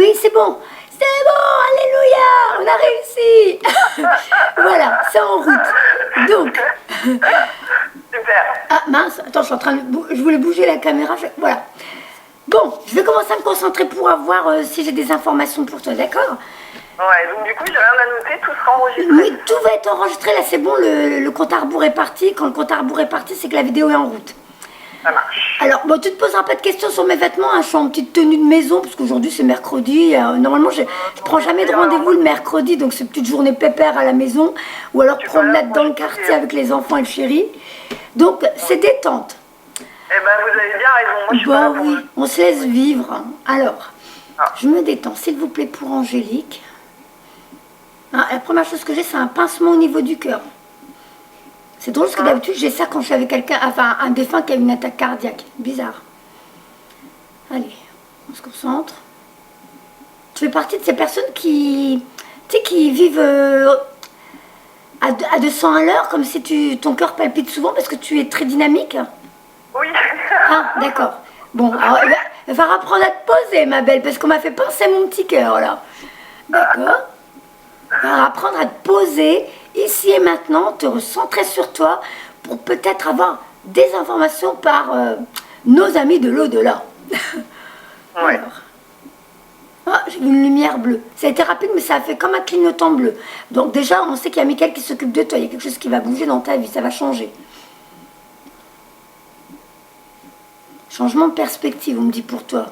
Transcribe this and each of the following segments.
Oui, c'est bon. C'est bon, alléluia, on a réussi. Voilà, c'est en route. Donc, Super. ah mince, attends, je suis en train de... Je voulais bouger la caméra, voilà. Bon, je vais commencer à me concentrer pour avoir si j'ai des informations pour toi, d'accord? Ouais, donc du coup, j'ai rien à noter, tout sera enregistré. Oui, tout va être enregistré, là c'est bon, le compte à rebours est parti. Quand le compte à rebours est parti, c'est que la vidéo est en route. Ça marche. Alors, bon, tu te poseras pas de questions sur mes vêtements, hein, je suis en petite tenue de maison, parce qu'aujourd'hui c'est mercredi. Normalement, je prends jamais de rendez-vous le mercredi, donc c'est une petite journée pépère à la maison, ou alors promenade dans le quartier avec les enfants et le chéri. Donc, c'est détente. Eh ben, vous avez bien raison, moi je suis pas là pour Oui, eux. on se laisse vivre. Alors, je me détends, s'il vous plaît, pour Angélique. Ah, la première chose que j'ai, c'est un pincement au niveau du cœur. C'est drôle parce que d'habitude, j'ai ça quand je suis avec quelqu'un, enfin un défunt qui a une attaque cardiaque. Bizarre. Allez, on se concentre. Tu fais partie de ces personnes qui, tu sais, qui vivent à 200 à l'heure, comme si ton cœur palpite souvent parce que tu es très dynamique. Oui. Ah, d'accord. Bon, alors, il va apprendre à te poser, ma belle, parce qu'on m'a fait pincer mon petit cœur, là. D'accord. Il va apprendre à te poser, ici et maintenant, te recentrer sur toi, pour peut-être avoir des informations par nos amis de l'au-delà. Ouais. Alors. Ah, j'ai vu une lumière bleue. Ça a été rapide, mais ça a fait comme un clignotant bleu. Donc déjà, on sait qu'il y a Mickaël qui s'occupe de toi. Il y a quelque chose qui va bouger dans ta vie, ça va changer. Changement de perspective, on me dit pour toi.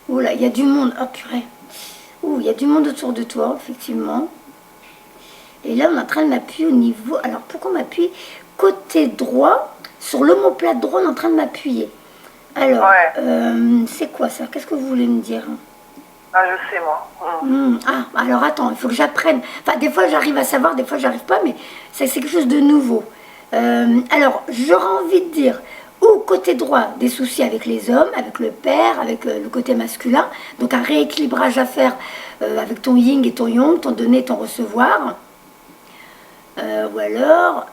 Oh là, il y a du monde. Oh purée. Oh, il y a du monde autour de toi, effectivement. Et là, on est en train de m'appuyer au niveau... Alors, pourquoi on m'appuie côté droit? Sur l'omoplate droit, on est en train de m'appuyer. Alors, c'est quoi ça? Qu'est-ce que vous voulez me dire? Ah, je sais, moi. Ah, alors attends, il faut que j'apprenne. Enfin, des fois, j'arrive à savoir, des fois, j'arrive pas, mais c'est quelque chose de nouveau. Alors, j'aurais envie de dire, ou côté droit, des soucis avec les hommes, avec le père, avec le côté masculin. Donc, un rééquilibrage à faire avec ton yin et ton yang, ton donner et ton recevoir. Ou alors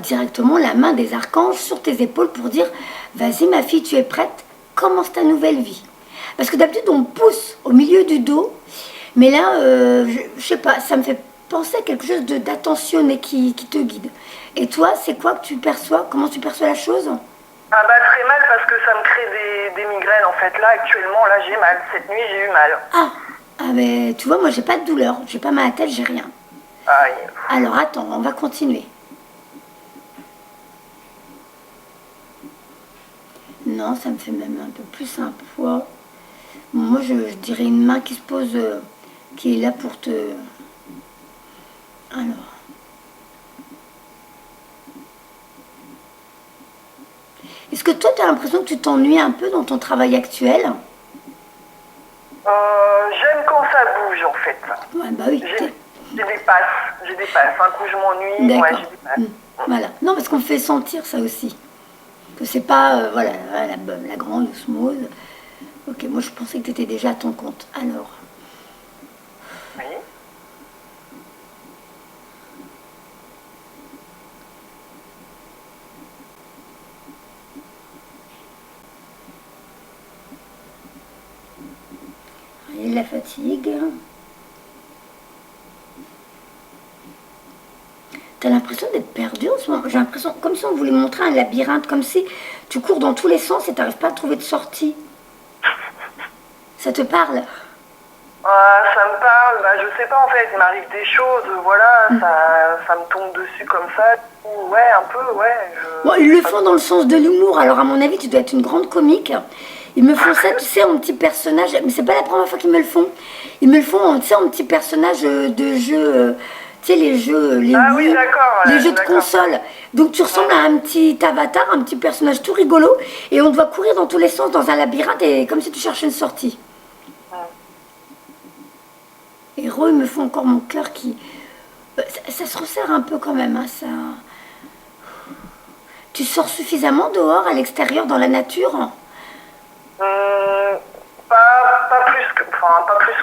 directement la main des archanges sur tes épaules pour dire vas-y ma fille, tu es prête, commence ta nouvelle vie. Parce que d'habitude on me pousse au milieu du dos, mais là je sais pas, ça me fait penser à quelque chose d'attentionné qui te guide. Et toi, c'est quoi que tu perçois? Comment tu perçois la chose? Ah bah très mal parce que ça me crée des migraines en fait. Là actuellement, là j'ai mal. Cette nuit j'ai eu mal. Ah mais tu vois, moi j'ai pas de douleur, j'ai pas mal à la tête, j'ai rien. Aïe. Alors attends, on va continuer. Non, ça me fait même un peu plus un poids. Moi, je dirais une main qui se pose, qui est là pour te... Alors... Est-ce que toi, tu as l'impression que tu t'ennuies un peu dans ton travail actuel? J'aime quand ça bouge en fait. Ouais, bah oui. J'ai des passes. Un coup je m'ennuie, ouais, j'ai des passes. Voilà. Non, parce qu'on fait sentir ça aussi. Que c'est pas, voilà, la grande osmose. Ok, moi je pensais que tu étais déjà à ton compte. Alors. Oui. Il y a de la fatigue. T'as l'impression d'être perdu en ce moment. J'ai l'impression, comme si on voulait montrer un labyrinthe, comme si tu cours dans tous les sens et t'arrives pas à trouver de sortie. Ça te parle? Ça me parle, bah, je sais pas en fait, il m'arrive des choses, voilà, ça me tombe dessus comme ça. Ouais, un peu, ouais. Bon, ils le font dans le sens de l'humour, alors à mon avis, tu dois être une grande comique. Ils me font ça, tu sais, en petit personnage, mais c'est pas la première fois qu'ils me le font. Ils me le font, tu sais, en petit personnage de jeu, tu sais, les jeux, oui, d'accord, les jeux de console. Donc tu ressembles à un petit avatar, un petit personnage tout rigolo, et on doit courir dans tous les sens dans un labyrinthe, et comme si tu cherchais une sortie. Et ils me font encore mon cœur qui... Ça se resserre un peu quand même, hein, ça... Tu sors suffisamment dehors, à l'extérieur, dans la nature? Pas plus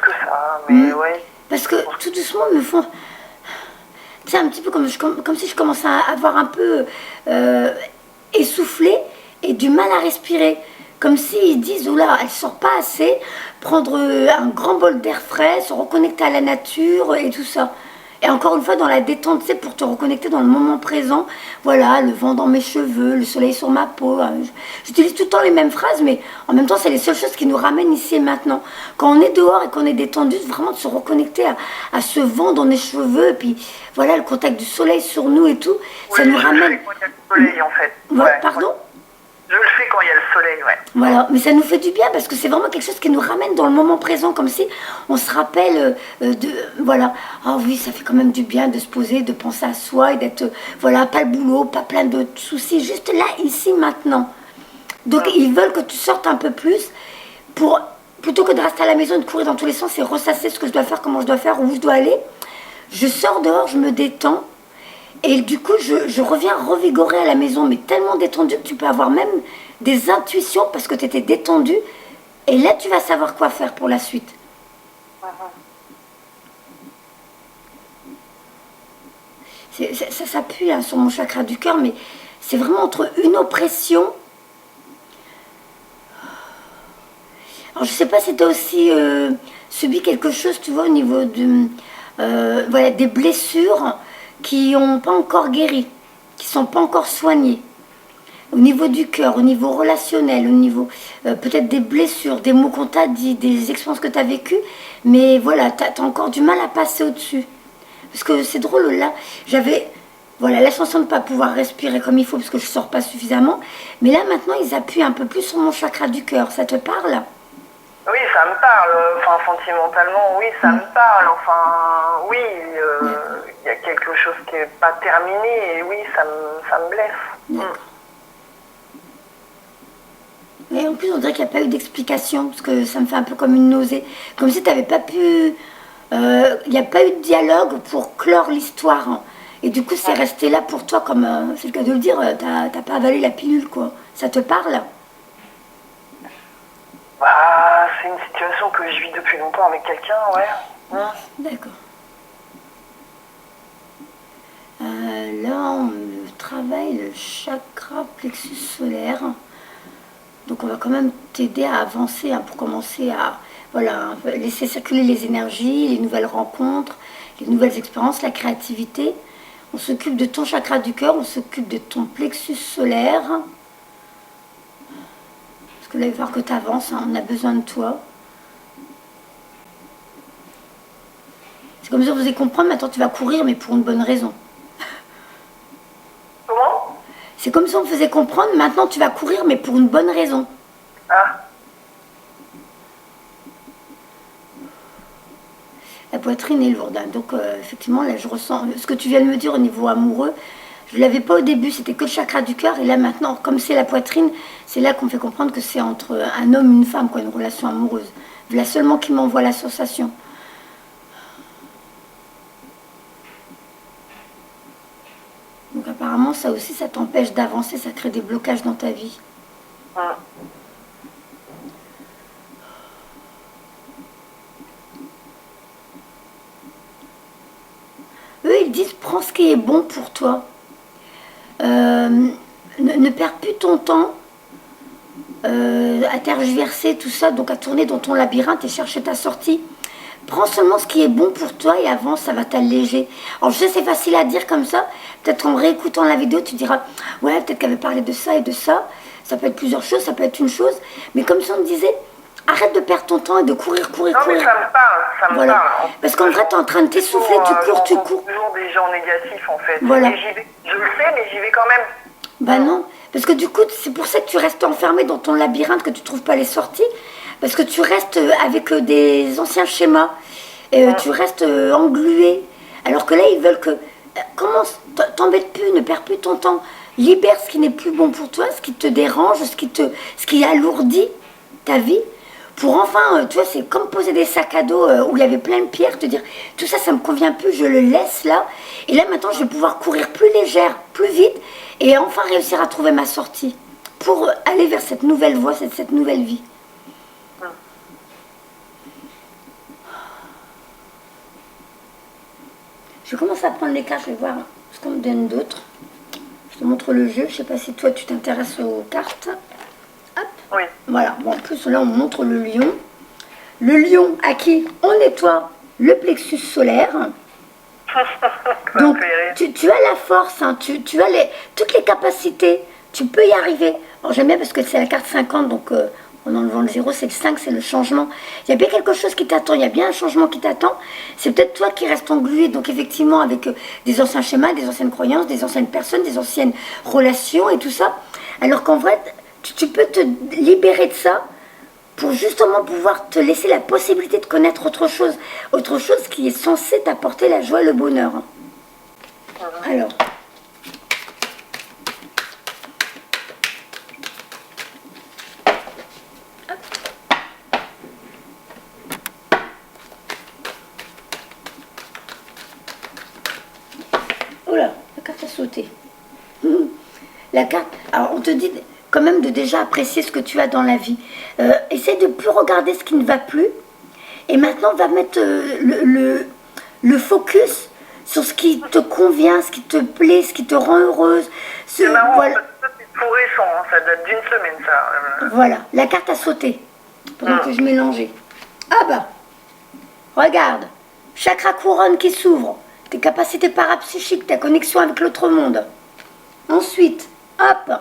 que ça, mais oui. Parce que tout doucement, ils me font... Tu sais, un petit peu comme si je commençais à avoir un peu essoufflé et du mal à respirer. comme s'ils disent, oula, elle sort pas assez, prendre un grand bol d'air frais, se reconnecter à la nature et tout ça. Et encore une fois, dans la détente, c'est pour te reconnecter dans le moment présent. Voilà, le vent dans mes cheveux, le soleil sur ma peau. J'utilise tout le temps les mêmes phrases, mais en même temps, c'est les seules choses qui nous ramènent ici et maintenant. Quand on est dehors et qu'on est détendu, vraiment de se reconnecter à ce vent dans les cheveux, et puis voilà, le contact du soleil sur nous et tout, ça nous ramène. Quand il y a le soleil, en fait. Ouais, pardon? Je le fais quand il y a le soleil, ouais. Voilà, mais ça nous fait du bien parce que c'est vraiment quelque chose qui nous ramène dans le moment présent, comme si on se rappelle de, voilà, ah oui, ça fait quand même du bien de se poser, de penser à soi et d'être, voilà, pas le boulot, pas plein de soucis, juste là, ici, maintenant. Donc ils veulent que tu sortes un peu plus pour, plutôt que de rester à la maison et de courir dans tous les sens et ressasser ce que je dois faire, comment je dois faire, où je dois aller. Je sors dehors, je me détends. Et du coup, je reviens revigorée à la maison, mais tellement détendue que tu peux avoir même des intuitions parce que tu étais détendue. Et là, tu vas savoir quoi faire pour la suite. Ça s'appuie hein, sur mon chakra du cœur, mais c'est vraiment entre une oppression. Alors, je ne sais pas si tu as aussi subi quelque chose, tu vois, au niveau voilà, des blessures qui n'ont pas encore guéri, qui ne sont pas encore soignées. Au niveau du cœur, au niveau relationnel, au niveau peut-être des blessures, des mots qu'on t'a dit, des expériences que tu as vécues, mais voilà, tu as encore du mal à passer au-dessus. Parce que c'est drôle, là, j'avais voilà, la sensation de ne pas pouvoir respirer comme il faut parce que je ne sors pas suffisamment, mais là maintenant ils appuient un peu plus sur mon chakra du cœur, ça te parle? Oui, ça me parle. Enfin, sentimentalement, oui, ça me parle. Enfin, oui, il y a quelque chose qui n'est pas terminé et oui, ça me blesse. D'accord. Et en plus, on dirait qu'il n'y a pas eu d'explication, parce que ça me fait un peu comme une nausée. Comme si tu n'avais pas pu... Il n'y a pas eu de dialogue pour clore l'histoire. Et du coup, c'est resté là pour toi, comme c'est le cas de le dire, t'as pas avalé la pilule, quoi. Ça te parle? Bah, c'est une situation que je vis depuis longtemps avec quelqu'un, ouais. D'accord. Là, on travaille le chakra plexus solaire. Donc, on va quand même t'aider à avancer hein, pour commencer à voilà, laisser circuler les énergies, les nouvelles rencontres, les nouvelles expériences, la créativité. On s'occupe de ton chakra du cœur, on s'occupe de ton plexus solaire. Parce que là, il va falloir que tu avances, hein, on a besoin de toi. C'est comme si on faisait comprendre, maintenant tu vas courir, mais pour une bonne raison. Comment? C'est comme si on me faisait comprendre, maintenant tu vas courir, mais pour une bonne raison. Ah. La poitrine est lourde, hein, donc effectivement, là je ressens ce que tu viens de me dire au niveau amoureux. Je ne l'avais pas au début, c'était que le chakra du cœur. Et là maintenant, comme c'est la poitrine, c'est là qu'on me fait comprendre que c'est entre un homme et une femme, quoi, une relation amoureuse. Voilà seulement qui m'envoie la sensation. Donc apparemment, ça aussi, ça t'empêche d'avancer, ça crée des blocages dans ta vie. Eux, ils disent, prends ce qui est bon pour toi. Ne perds plus ton temps à tergiverser tout ça, donc à tourner dans ton labyrinthe et chercher ta sortie. Prends seulement ce qui est bon pour toi et avance, ça va t'alléger. Alors je sais, c'est facile à dire comme ça. Peut-être en réécoutant la vidéo, tu diras, ouais, peut-être qu'elle avait parlé de ça et de ça. Ça peut être plusieurs choses, ça peut être une chose. Mais comme si on te disait, arrête de perdre ton temps et de courir. Non, mais ça me parle, ça me parle. Parce qu'en vrai, tu es en train de t'essouffler, tu cours. toujours des gens négatifs, en fait. Voilà. Et j'y vais, je le sais, mais j'y vais quand même. Bah non, parce que du coup, c'est pour ça que tu restes enfermé dans ton labyrinthe, que tu ne trouves pas les sorties. Parce que tu restes avec des anciens schémas. Et tu restes englué. Alors que là, ils veulent que... Commence, t'embête plus, ne perds plus ton temps. Libère ce qui n'est plus bon pour toi, ce qui te dérange, ce qui alourdit ta vie. Pour enfin, tu vois, c'est comme poser des sacs à dos où il y avait plein de pierres, te dire, tout ça, ça me convient plus, je le laisse là. Et là, maintenant, je vais pouvoir courir plus légère, plus vite, et enfin réussir à trouver ma sortie pour aller vers cette nouvelle voie, cette nouvelle vie. Je commence à prendre les cartes, je vais voir ce qu'on me donne d'autre. Je te montre le jeu, je ne sais pas si toi tu t'intéresses aux cartes. Oui. Voilà, bon, en plus là on montre le lion. Le lion à qui on nettoie le plexus solaire. Donc tu as la force, hein, tu as toutes les capacités, tu peux y arriver. Alors j'aime bien parce que c'est la carte 50, donc en enlevant le 0, c'est le 5, c'est le changement. Il y a bien quelque chose qui t'attend, il y a bien un changement qui t'attend. C'est peut-être toi qui restes englué, donc effectivement avec des anciens schémas, des anciennes croyances, des anciennes personnes, des anciennes relations et tout ça. Alors qu'en vrai, tu peux te libérer de ça pour justement pouvoir te laisser la possibilité de connaître autre chose qui est censé t'apporter la joie et le bonheur. Alors, oula, la carte a sauté. La carte, alors on te dit quand même de déjà apprécier ce que tu as dans la vie. Essaie de plus regarder ce qui ne va plus. Et maintenant, on va mettre le focus sur ce qui te convient, ce qui te plaît, ce qui te rend heureuse. C'est marrant, voilà. c'est tout récent, hein, ça date d'une semaine, ça. Voilà, la carte a sauté pendant que je mélangeais. Ah bah, regarde, chakra couronne qui s'ouvre, tes capacités parapsychiques, ta connexion avec l'autre monde. Ensuite, hop,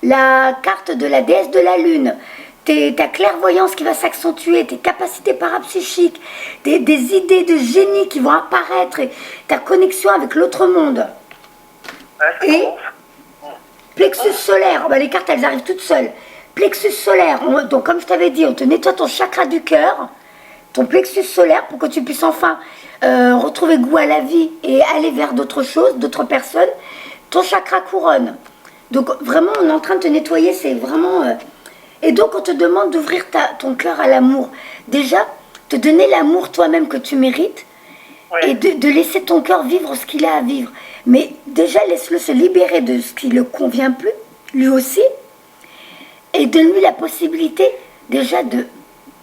la carte de la déesse de la lune, ta clairvoyance qui va s'accentuer, tes capacités parapsychiques, des idées de génie qui vont apparaître, et ta connexion avec l'autre monde. Ouais, et plexus solaire, les cartes elles arrivent toutes seules. Plexus solaire, donc comme je t'avais dit, on te nettoie ton chakra du cœur, ton plexus solaire pour que tu puisses enfin retrouver goût à la vie et aller vers d'autres choses, d'autres personnes. Ton chakra couronne. Donc vraiment on est en train de te nettoyer, c'est vraiment... Et donc on te demande d'ouvrir ton cœur à l'amour. Déjà, te donner l'amour toi-même que tu mérites, ouais. Et de laisser ton cœur vivre ce qu'il a à vivre. Mais déjà laisse-le se libérer de ce qui ne le convient plus, lui aussi, et donne-lui la possibilité déjà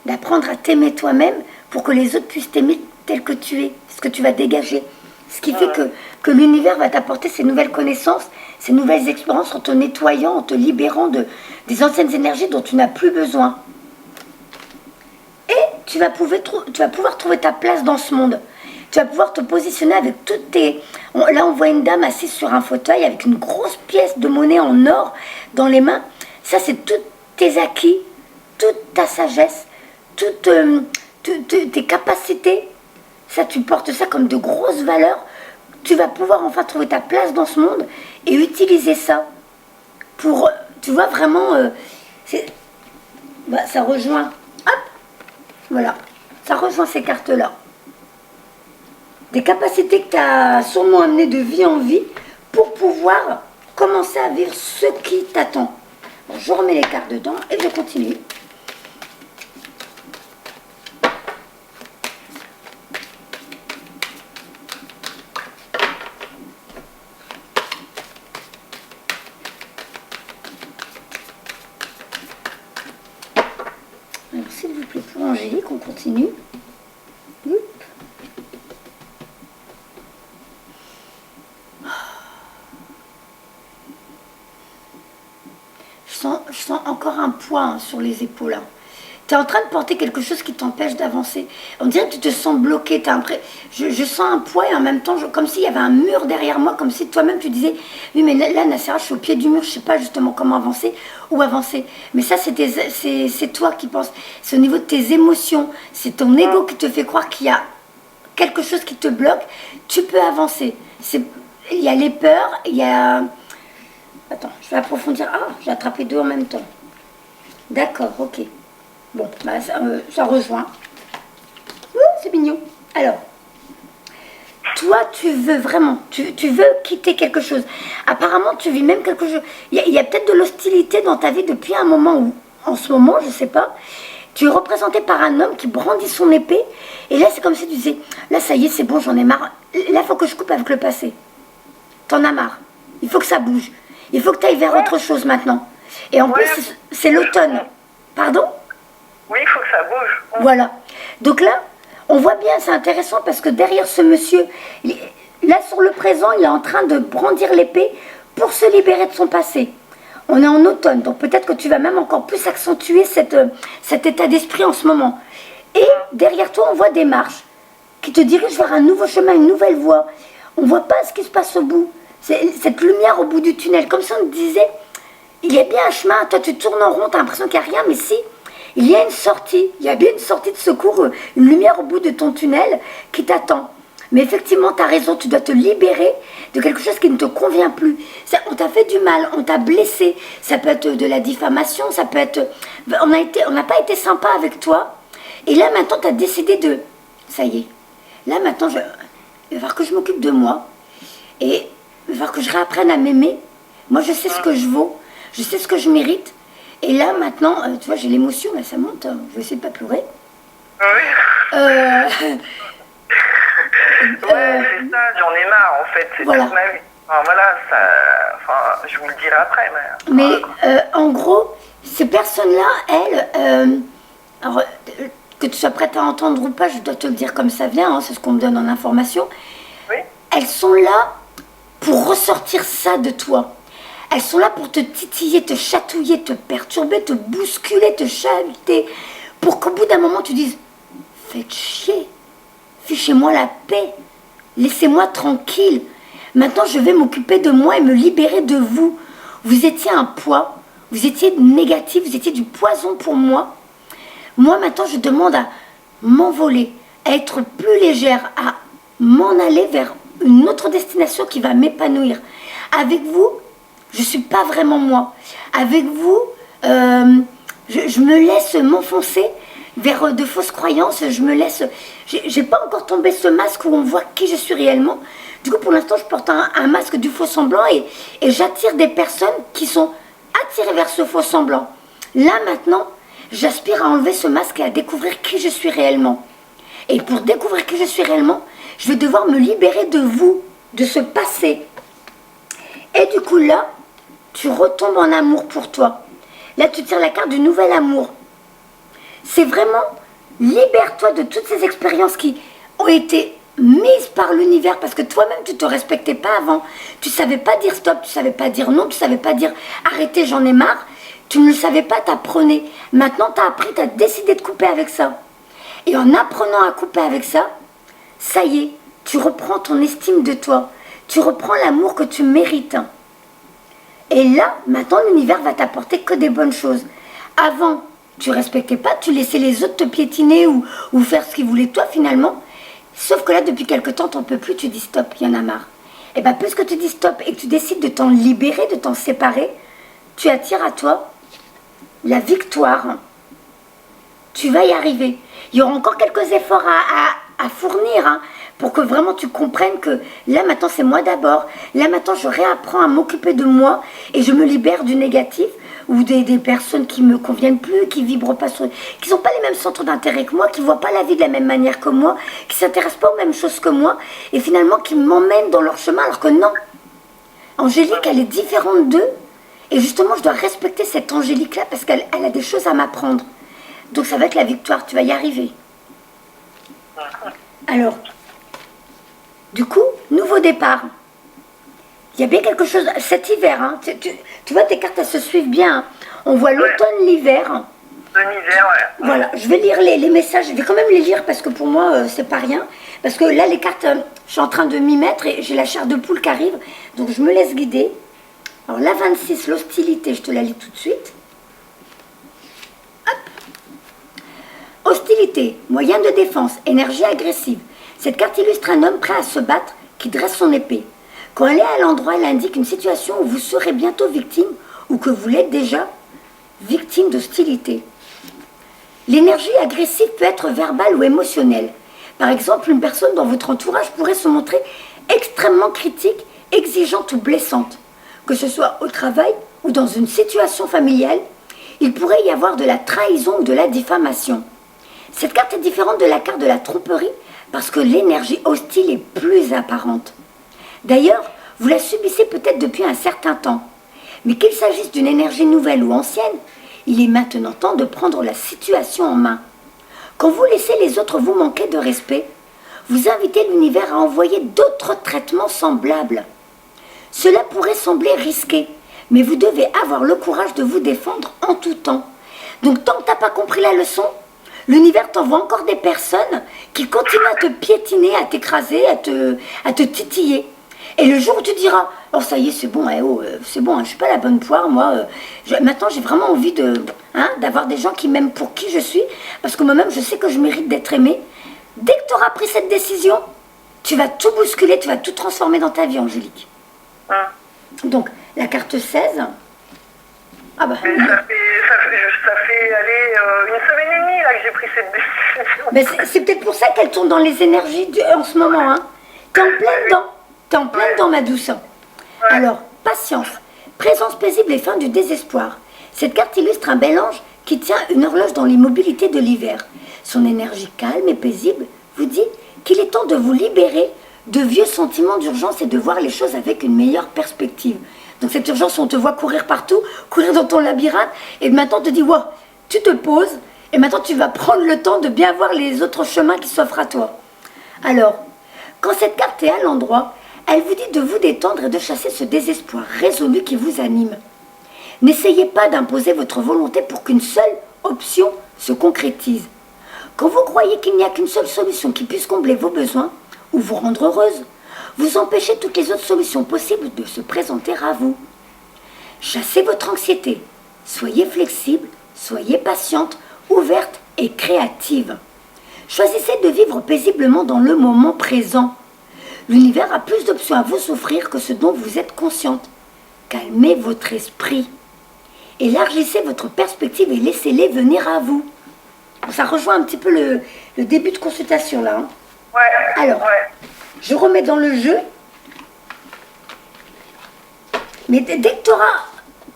d'apprendre à t'aimer toi-même pour que les autres puissent t'aimer tel que tu es, ce que tu vas dégager. Ce qui fait que l'univers va t'apporter ces nouvelles connaissances, ces nouvelles expériences en te nettoyant, en te libérant des anciennes énergies dont tu n'as plus besoin. Et tu vas pouvoir trouver ta place dans ce monde. Tu vas pouvoir te positionner avec toutes tes... Là, on voit une dame assise sur un fauteuil avec une grosse pièce de monnaie en or dans les mains. Ça, c'est tous tes acquis, toute ta sagesse, toutes tes capacités. Ça, tu portes ça comme de grosses valeurs. Tu vas pouvoir enfin trouver ta place dans ce monde et utiliser ça pour, tu vois, vraiment, ça rejoint, hop, voilà, ça rejoint ces cartes-là. Des capacités que tu as sûrement amenées de vie en vie pour pouvoir commencer à vivre ce qui t'attend. Bon, je remets les cartes dedans et je continue. Alors, s'il vous plaît, pour Angélique, on continue. Je sens encore un poids sur les épaules. Tu es en train de porter quelque chose qui t'empêche d'avancer. On dirait que tu te sens bloqué. Je sens un poids et en même temps, comme s'il y avait un mur derrière moi, comme si toi-même tu disais, oui mais là Nassera, je suis au pied du mur, je ne sais pas justement comment avancer, où avancer. Mais ça c'est toi qui penses. C'est au niveau de tes émotions. C'est ton ego qui te fait croire qu'il y a quelque chose qui te bloque. Tu peux avancer. Il y a les peurs, il y a... Attends, je vais approfondir. Ah, j'ai attrapé deux en même temps. D'accord, ok. Bon, ça rejoint. C'est mignon. Alors, toi, tu veux vraiment, tu veux quitter quelque chose. Apparemment, tu vis même quelque chose. Il y a peut-être de l'hostilité dans ta vie depuis un moment où, en ce moment, je ne sais pas, tu es représenté par un homme qui brandit son épée. Et là, c'est comme si tu disais, là, ça y est, c'est bon, j'en ai marre. Là, il faut que je coupe avec le passé. T'en as marre. Il faut que ça bouge. Il faut que tu ailles vers autre chose maintenant. Et en plus, c'est l'automne. Pardon ? Oui, il faut que ça bouge. Voilà. Donc là, on voit bien, c'est intéressant parce que derrière ce monsieur, là sur le présent, il est en train de brandir l'épée pour se libérer de son passé. On est en automne, donc peut-être que tu vas même encore plus accentuer cet état d'esprit en ce moment. Et derrière toi, on voit des marches qui te dirigent vers un nouveau chemin, une nouvelle voie. On ne voit pas ce qui se passe au bout. C'est cette lumière au bout du tunnel. Comme si on te disait, il y a bien un chemin, toi tu tournes en rond, tu as l'impression qu'il n'y a rien, mais si, il y a une sortie. Il y a bien une sortie de secours, une lumière au bout de ton tunnel qui t'attend. Mais effectivement, tu as raison, tu dois te libérer de quelque chose qui ne te convient plus. On t'a fait du mal, on t'a blessé. Ça peut être de la diffamation, ça peut être... On n'a pas été sympa avec toi. Et là, maintenant, tu as décidé de... Ça y est. Là, maintenant, il va falloir que je m'occupe de moi. Et il va falloir que je réapprenne à m'aimer. Moi, je sais ce que je vaux. Je sais ce que je mérite. Et là, maintenant, tu vois, j'ai l'émotion, là, ça monte. Hein. Je vais essayer de ne pas pleurer. Ouais, c'est ça, j'en ai marre en fait, c'est voilà. toute ma vie. Enfin, voilà, ça, enfin, je vous le dirai après. Mais en gros, ces personnes-là, elles, alors, que tu sois prête à entendre ou pas, je dois te le dire comme ça vient, hein, c'est ce qu'on me donne en information. Oui. Elles sont là pour ressortir ça de toi. Elles sont là pour te titiller, te chatouiller, te perturber, te bousculer, te chahuter, pour qu'au bout d'un moment tu dises « Faites chier !» Fichez-moi la paix, laissez-moi tranquille. Maintenant, je vais m'occuper de moi et me libérer de vous. Vous étiez un poids, vous étiez négatif, vous étiez du poison pour moi. Moi, maintenant, je demande à m'envoler, à être plus légère, à m'en aller vers une autre destination qui va m'épanouir. Avec vous, je ne suis pas vraiment moi. Avec vous, je me laisse m'enfoncer vers de fausses croyances, je me laisse... J'ai pas encore tombé ce masque où on voit qui je suis réellement. Du coup, pour l'instant, je porte un masque du faux semblant et j'attire des personnes qui sont attirées vers ce faux semblant. Là, maintenant, j'aspire à enlever ce masque et à découvrir qui je suis réellement. Et pour découvrir qui je suis réellement, je vais devoir me libérer de vous, de ce passé. Et du coup, là, tu retombes en amour pour toi. Là, tu tires la carte du nouvel amour. C'est vraiment, libère-toi de toutes ces expériences qui ont été mises par l'univers parce que toi-même, tu ne te respectais pas avant. Tu ne savais pas dire stop, tu ne savais pas dire non, tu ne savais pas dire arrêtez, j'en ai marre. Tu ne le savais pas, tu apprenais. Maintenant, tu as appris, tu as décidé de couper avec ça. Et en apprenant à couper avec ça, ça y est, tu reprends ton estime de toi. Tu reprends l'amour que tu mérites. Et là, maintenant, l'univers va t'apporter que des bonnes choses. Avant, tu respectais pas, tu laissais les autres te piétiner ou faire ce qu'ils voulaient toi finalement. Sauf que là, depuis quelque temps, t'en peux plus, tu dis stop, il y en a marre. Et bien, puisque tu dis stop et que tu décides de t'en libérer, de t'en séparer, tu attires à toi la victoire. Tu vas y arriver. Il y aura encore quelques efforts à fournir hein, pour que vraiment tu comprennes que là maintenant c'est moi d'abord. Là maintenant je réapprends à m'occuper de moi et je me libère du négatif ou des personnes qui me conviennent plus, qui vibrent pas sur, qui n'ont pas les mêmes centres d'intérêt que moi, qui voient pas la vie de la même manière que moi, qui s'intéressent pas aux mêmes choses que moi et finalement qui m'emmènent dans leur chemin alors que non. Angélique, elle est différente d'eux et justement je dois respecter cette Angélique-là parce qu'elle a des choses à m'apprendre. Donc ça va être la victoire, tu vas y arriver. Alors, du coup, nouveau départ. Il y a bien quelque chose, cet hiver, hein, tu vois tes cartes elles se suivent bien. Hein. On voit l'automne, l'hiver. L'hiver, ouais. Voilà, je vais lire les messages, je vais quand même les lire parce que pour moi c'est pas rien. Parce que là les cartes, je suis en train de m'y mettre et j'ai la chair de poule qui arrive. Donc je me laisse guider. Alors la 26, l'hostilité, je te la lis tout de suite. Hostilité, moyen de défense, énergie agressive. Cette carte illustre un homme prêt à se battre qui dresse son épée. Quand elle est à l'endroit, elle indique une situation où vous serez bientôt victime ou que vous l'êtes déjà victime d'hostilité. L'énergie agressive peut être verbale ou émotionnelle. Par exemple, une personne dans votre entourage pourrait se montrer extrêmement critique, exigeante ou blessante. Que ce soit au travail ou dans une situation familiale, il pourrait y avoir de la trahison ou de la diffamation. Cette carte est différente de la carte de la tromperie parce que l'énergie hostile est plus apparente. D'ailleurs, vous la subissez peut-être depuis un certain temps. Mais qu'il s'agisse d'une énergie nouvelle ou ancienne, il est maintenant temps de prendre la situation en main. Quand vous laissez les autres vous manquer de respect, vous invitez l'univers à envoyer d'autres traitements semblables. Cela pourrait sembler risqué, mais vous devez avoir le courage de vous défendre en tout temps. Donc tant que tu n'as pas compris la leçon, l'univers t'envoie encore des personnes qui continuent à te piétiner, à t'écraser, à te titiller. Et le jour où tu diras, oh ça y est, c'est bon, c'est bon, je suis pas la bonne poire, moi, maintenant j'ai vraiment envie d'avoir des gens qui m'aiment pour qui je suis, parce que moi-même je sais que je mérite d'être aimée. Dès que tu auras pris cette décision, tu vas tout bousculer, tu vas tout transformer dans ta vie, Angélique. Donc, la carte 16. Ah bah. Mais ça fait aller une semaine et demie là que j'ai pris cette décision. Mais c'est peut-être pour ça qu'elle tourne dans les énergies en ce moment. Hein. T'es en plein dedans. T'es en plein dedans, ma douce. Alors, patience, présence paisible et fin du désespoir. Cette carte illustre un bel ange qui tient une horloge dans l'immobilité de l'hiver. Son énergie calme et paisible vous dit qu'il est temps de vous libérer de vieux sentiments d'urgence et de voir les choses avec une meilleure perspective. Donc cette urgence, on te voit courir partout, courir dans ton labyrinthe, et maintenant on te dit, wow, tu te poses, et maintenant tu vas prendre le temps de bien voir les autres chemins qui s'offrent à toi. Alors, quand cette carte est à l'endroit, elle vous dit de vous détendre et de chasser ce désespoir résolu qui vous anime. N'essayez pas d'imposer votre volonté pour qu'une seule option se concrétise. Quand vous croyez qu'il n'y a qu'une seule solution qui puisse combler vos besoins ou vous rendre heureuse, vous empêchez toutes les autres solutions possibles de se présenter à vous. Chassez votre anxiété. Soyez flexible, soyez patiente, ouverte et créative. Choisissez de vivre paisiblement dans le moment présent. L'univers a plus d'options à vous offrir que ce dont vous êtes consciente. Calmez votre esprit. Élargissez votre perspective et laissez-les venir à vous. Ça rejoint un petit peu le début de consultation là. Hein. Ouais. Alors, je remets dans le jeu. Mais dès que tu auras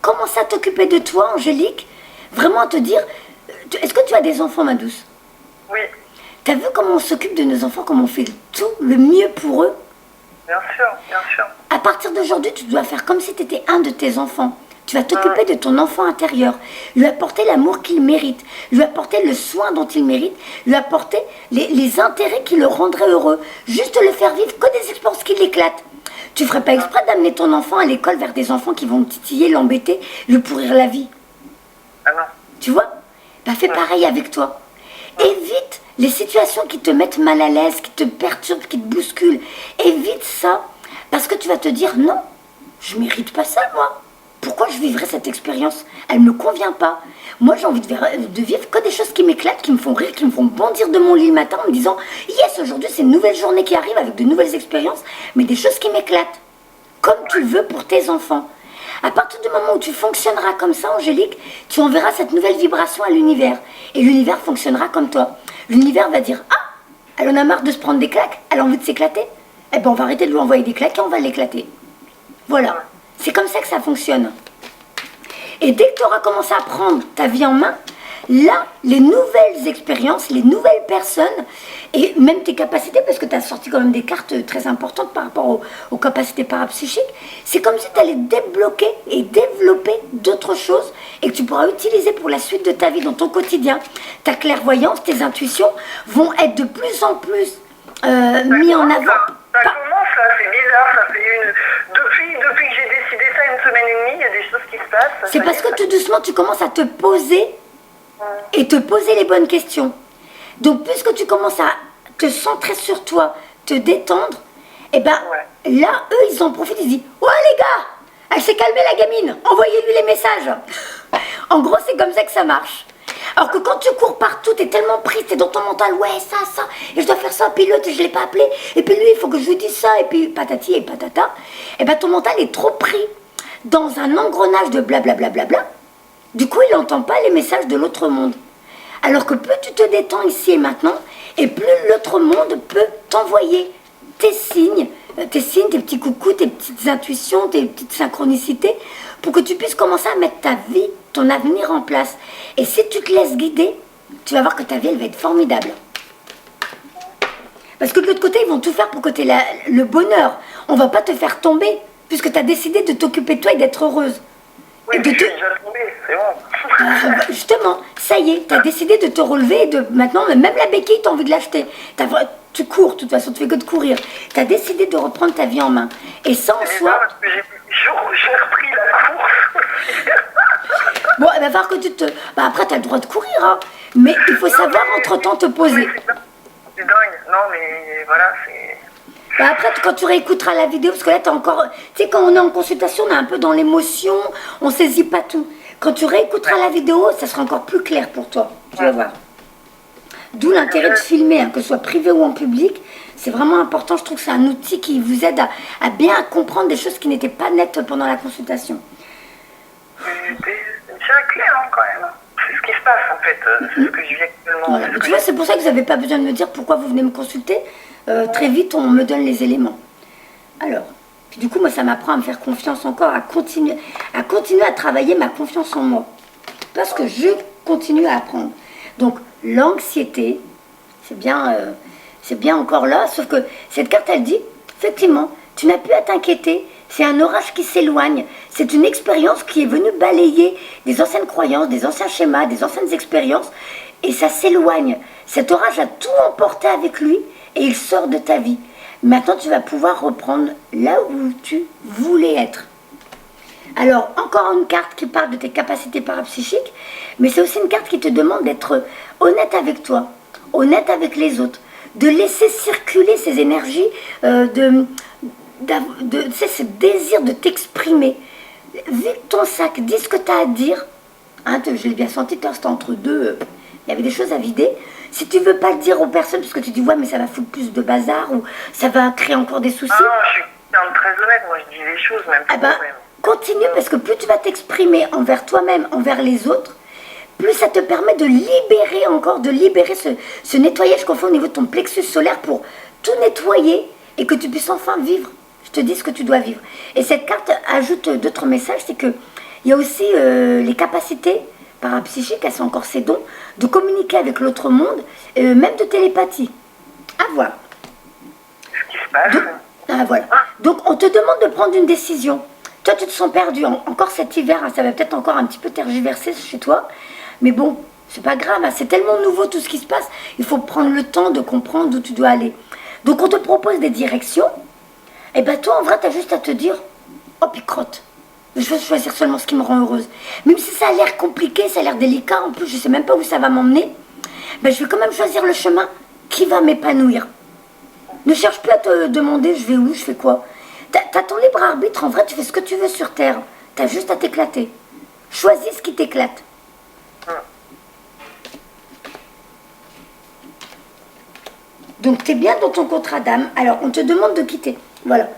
commencé à t'occuper de toi, Angélique, vraiment à te dire, est-ce que tu as des enfants, ma douce? Oui. T'as vu comment on s'occupe de nos enfants, comment on fait tout le mieux pour eux? Bien sûr, bien sûr. À partir d'aujourd'hui, tu dois faire comme si tu étais un de tes enfants. Tu vas t'occuper de ton enfant intérieur, lui apporter l'amour qu'il mérite, lui apporter le soin dont il mérite, lui apporter les intérêts qui le rendraient heureux. Juste le faire vivre que des expériences qui l'éclatent. Tu ne ferais pas exprès d'amener ton enfant à l'école vers des enfants qui vont le titiller, l'embêter, lui pourrir la vie. Ah non. Tu vois? Bah fais pareil avec toi. Évite les situations qui te mettent mal à l'aise, qui te perturbent, qui te bousculent. Évite ça, parce que tu vas te dire non, je ne mérite pas ça moi. Pourquoi je vivrais cette expérience? Elle ne me convient pas. Moi, j'ai envie de vivre que des choses qui m'éclatent, qui me font rire, qui me font bondir de mon lit le matin en me disant « Yes, aujourd'hui, c'est une nouvelle journée qui arrive avec de nouvelles expériences, mais des choses qui m'éclatent. » Comme tu le veux pour tes enfants. À partir du moment où tu fonctionneras comme ça, Angélique, tu enverras cette nouvelle vibration à l'univers. Et l'univers fonctionnera comme toi. L'univers va dire « Ah, elle en a marre de se prendre des claques, elle a envie de s'éclater. Eh bien, on va arrêter de lui envoyer des claques et on va l'éclater. » Voilà. C'est comme ça que ça fonctionne. Et dès que tu auras commencé à prendre ta vie en main, là, les nouvelles expériences, les nouvelles personnes, et même tes capacités, parce que tu as sorti quand même des cartes très importantes par rapport aux capacités parapsychiques, c'est comme si tu allais débloquer et développer d'autres choses et que tu pourras utiliser pour la suite de ta vie dans ton quotidien. Ta clairvoyance, tes intuitions vont être de plus en plus mis en avant. Ça commence là, c'est bizarre, ça fait depuis que j'ai décidé ça une semaine et demie, il y a des choses qui se passent. C'est parce que tout doucement tu commences à te poser et te poser les bonnes questions. Donc puisque tu commences à te centrer sur toi, te détendre, et ben là eux ils en profitent, ils disent ouais les gars, elle s'est calmée la gamine, envoyez-lui les messages. En gros c'est comme ça que ça marche. Alors que quand tu cours partout, t'es tellement pris, t'es dans ton mental, ouais, ça, et je dois faire ça, puis l'autre, je l'ai pas appelé, et puis lui, il faut que je lui dise ça, et puis patati et patata, et ben ton mental est trop pris dans un engrenage de blablabla, du coup, il n'entend pas les messages de l'autre monde. Alors que plus tu te détends ici et maintenant, et plus l'autre monde peut t'envoyer tes signes, tes petits coucous, tes petites intuitions, tes petites synchronicités, pour que tu puisses commencer à mettre ta vie, ton avenir en place. Et si tu te laisses guider, tu vas voir que ta vie, elle va être formidable. Parce que de l'autre côté, ils vont tout faire pour que tu aies le bonheur. On ne va pas te faire tomber, puisque tu as décidé de t'occuper de toi et d'être heureuse. Oui, je suis déjà tombée, c'est bon. Justement, ça y est, tu as décidé de te relever et maintenant, même la béquille, tu as envie de l'acheter. Tu cours, de toute façon, tu fais que de courir. Tu as décidé de reprendre ta vie en main. Et ça, en soi... Parce que je jour où j'ai repris la course. Bon, il va falloir que tu te... Bah, après, tu as le droit de courir, hein. Mais il faut savoir entre-temps te poser. C'est dingue. Non, mais voilà, c'est... Bah après, quand tu réécouteras la vidéo, parce que là, tu as encore... Tu sais, quand on est en consultation, on est un peu dans l'émotion, on saisit pas tout. Quand tu réécouteras la vidéo, ça sera encore plus clair pour toi. Tu vas voir. D'où l'intérêt de filmer, hein, que ce soit privé ou en public. C'est vraiment important. Je trouve que c'est un outil qui vous aide à bien comprendre des choses qui n'étaient pas nettes pendant la consultation. C'est clair, hein, quand même. C'est ce qui se passe, en fait. C'est ce que je vis actuellement. Voilà. Tu vois, c'est pour ça que vous n'avez pas besoin de me dire pourquoi vous venez me consulter. Très vite, on me donne les éléments. Alors, puis du coup, moi, ça m'apprend à me faire confiance encore, à continuer à travailler ma confiance en moi. Parce que je continue à apprendre. Donc, l'anxiété, c'est bien encore là, sauf que cette carte, elle dit, effectivement, tu n'as plus à t'inquiéter, c'est un orage qui s'éloigne, c'est une expérience qui est venue balayer des anciennes croyances, des anciens schémas, des anciennes expériences, et ça s'éloigne. Cet orage a tout emporté avec lui, et il sort de ta vie. Maintenant, tu vas pouvoir reprendre là où tu voulais être. Alors, encore une carte qui parle de tes capacités parapsychiques, mais c'est aussi une carte qui te demande d'être honnête avec toi, honnête avec les autres, de laisser circuler ces énergies, tu sais, ce désir de t'exprimer. Vide ton sac, dis ce que tu as à dire. Hein, je l'ai bien senti, c'était entre deux, il y avait des choses à vider. Si tu veux pas le dire aux personnes, parce que tu dis, ouais, mais ça va foutre plus de bazar, ou ça va créer encore des soucis. Ah non, je suis très honnête, moi je dis les choses, même pas moi-même. Continue, parce que plus tu vas t'exprimer envers toi-même, envers les autres, plus ça te permet de libérer encore, de libérer ce nettoyage qu'on fait au niveau de ton plexus solaire pour tout nettoyer et que tu puisses enfin vivre. Je te dis ce que tu dois vivre. Et cette carte ajoute d'autres messages, c'est qu'il y a aussi les capacités parapsychiques, elles sont encore ces dons, de communiquer avec l'autre monde, même de télépathie. À voir. Ce qui se passe. Voilà. Donc, on te demande de prendre une décision. Toi, tu te sens perdu. Encore cet hiver, hein, ça va peut-être encore un petit peu tergiverser chez toi. Mais bon, c'est pas grave. Hein, c'est tellement nouveau tout ce qui se passe. Il faut prendre le temps de comprendre où tu dois aller. Donc, on te propose des directions. Et bien, toi, en vrai, tu as juste à te dire, oh, puis crotte. Je veux choisir seulement ce qui me rend heureuse. Même si ça a l'air compliqué, ça a l'air délicat, en plus, je ne sais même pas où ça va m'emmener, ben, je vais quand même choisir le chemin qui va m'épanouir. Ne cherche plus à te demander, je vais où, je fais quoi. T'as ton libre arbitre, en vrai, tu fais ce que tu veux sur Terre. T'as juste à t'éclater. Choisis ce qui t'éclate. Donc, tu es bien dans ton contrat d'âme. Alors, on te demande de quitter. Voilà.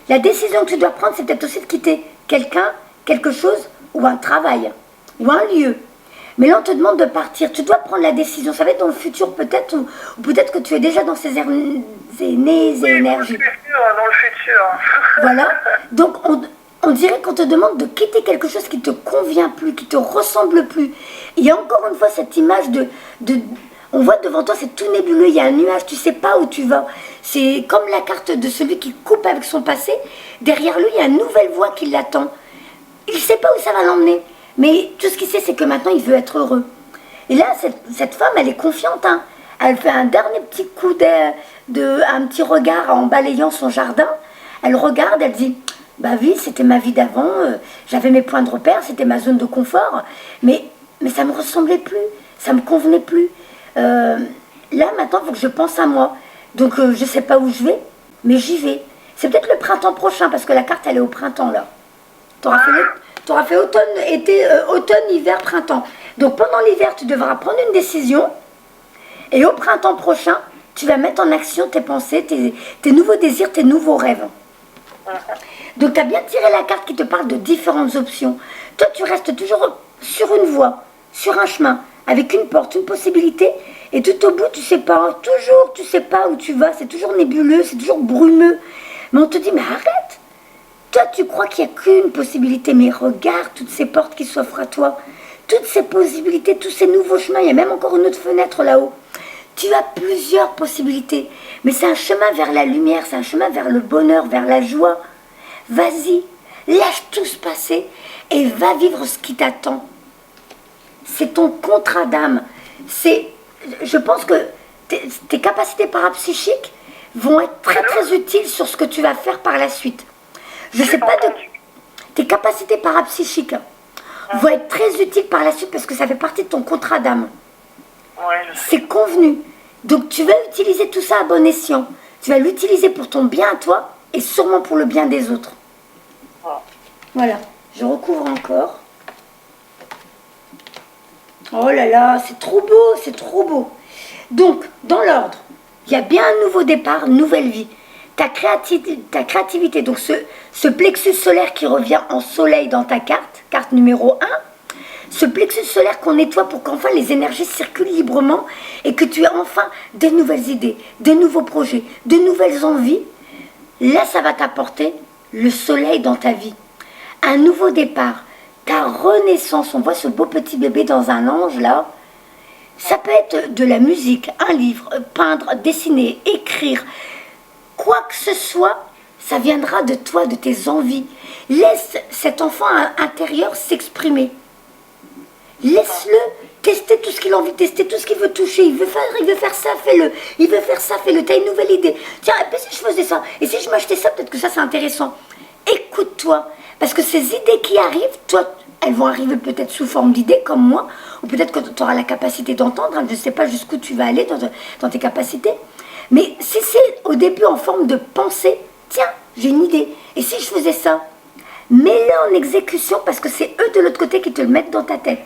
La décision que tu dois prendre, c'est peut-être aussi de quitter quelqu'un, quelque chose, ou un travail, ou un lieu. Mais là, on te demande de partir. Tu dois prendre la décision. Ça va être dans le futur, peut-être, ou peut-être que tu es déjà dans ces énergies. Dans le futur. Voilà. Donc, on dirait qu'on te demande de quitter quelque chose qui ne te convient plus, qui ne te ressemble plus. Il y a encore une fois cette image on voit devant toi, c'est tout nébuleux, il y a un nuage, tu ne sais pas où tu vas. C'est comme la carte de celui qui coupe avec son passé. Derrière lui, il y a une nouvelle voie qui l'attend. Il ne sait pas où ça va l'emmener. Mais tout ce qu'il sait, c'est que maintenant, il veut être heureux. Et là, cette femme, elle est confiante. Hein. Elle fait un dernier petit coup un petit regard en balayant son jardin. Elle regarde, elle dit, bah oui, c'était ma vie d'avant, j'avais mes points de repère, c'était ma zone de confort. Mais ça ne me ressemblait plus, ça ne me convenait plus. Là, maintenant, il faut que je pense à moi. Donc, je ne sais pas où je vais, mais j'y vais. C'est peut-être le printemps prochain, parce que la carte, elle est au printemps, là. T'auras fait automne, hiver, printemps. Donc, pendant l'hiver, tu devras prendre une décision. Et au printemps prochain, tu vas mettre en action tes pensées, tes nouveaux désirs, tes nouveaux rêves. Donc, tu as bien tiré la carte qui te parle de différentes options. Toi, tu restes toujours sur une voie, sur un chemin, avec une porte, une possibilité, et tout au bout, tu sais pas où tu vas, c'est toujours nébuleux, c'est toujours brumeux. Mais on te dit, mais arrête. Toi, tu crois qu'il n'y a qu'une possibilité, mais regarde toutes ces portes qui s'offrent à toi, toutes ces possibilités, tous ces nouveaux chemins, il y a même encore une autre fenêtre là-haut. Tu as plusieurs possibilités, mais c'est un chemin vers la lumière, c'est un chemin vers le bonheur, vers la joie. Vas-y, lâche tout se passer et va vivre ce qui t'attend. C'est ton contrat d'âme. Je pense que tes capacités parapsychiques vont être très très utiles sur ce que tu vas faire par la suite. Je sais pas tes capacités parapsychiques vont être très utiles par la suite parce que ça fait partie de ton contrat d'âme. Ouais, je sais. C'est convenu. Donc tu vas utiliser tout ça à bon escient. Tu vas l'utiliser pour ton bien à toi et sûrement pour le bien des autres. Ouais. Voilà, je recouvre encore. Oh là là, c'est trop beau, c'est trop beau. Donc, dans l'ordre, il y a bien un nouveau départ, nouvelle vie. Ta créativité, donc ce plexus solaire qui revient en soleil dans ta carte numéro 1, ce plexus solaire qu'on nettoie pour qu'enfin les énergies circulent librement et que tu aies enfin des nouvelles idées, des nouveaux projets, de nouvelles envies. Là, ça va t'apporter le soleil dans ta vie. Un nouveau départ, ta renaissance. On voit ce beau petit bébé dans un ange là. Ça peut être de la musique, un livre, peindre, dessiner, écrire. Quoi que ce soit, ça viendra de toi, de tes envies. Laisse cet enfant intérieur s'exprimer. Laisse-le tester tout ce qu'il a envie de tester, tout ce qu'il veut toucher. Il veut faire ça, fais-le. Il veut faire ça, fais-le. Tu as une nouvelle idée. Tiens, et puis si je faisais ça, et si je m'achetais ça, peut-être que ça c'est intéressant. Écoute-toi. Parce que ces idées qui arrivent, toi, elles vont arriver peut-être sous forme d'idées comme moi, ou peut-être que tu auras la capacité d'entendre. Je ne sais pas jusqu'où tu vas aller dans tes capacités. Mais si c'est au début en forme de pensée, tiens, j'ai une idée. Et si je faisais ça, mets-le en exécution parce que c'est eux de l'autre côté qui te le mettent dans ta tête.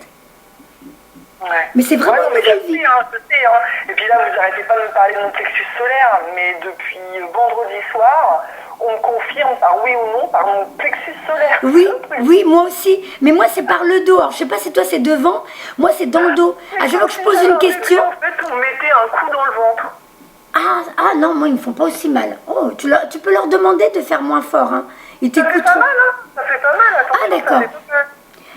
Ouais. Mais c'est vraiment une nouvelle vie. Je sais, hein. Et puis là, vous n'arrêtez pas de me parler de mon plexus solaire, mais depuis vendredi soir, on me confirme par oui ou non par mon plexus solaire. Oui, oui, moi aussi. Mais moi, c'est par le dos. Alors, je sais pas si toi, c'est devant. Moi, c'est dans le dos. À chaque fois que je pose une question... En fait, on me mettait un coup dans le ventre. Ah non, moi, ils me font pas aussi mal. Oh, tu peux leur demander de faire moins fort. Hein. Ils Ça fait t'écoutent. pas mal, hein. Ça fait pas mal. Attention, Ah, d'accord. Ça fait pas mal.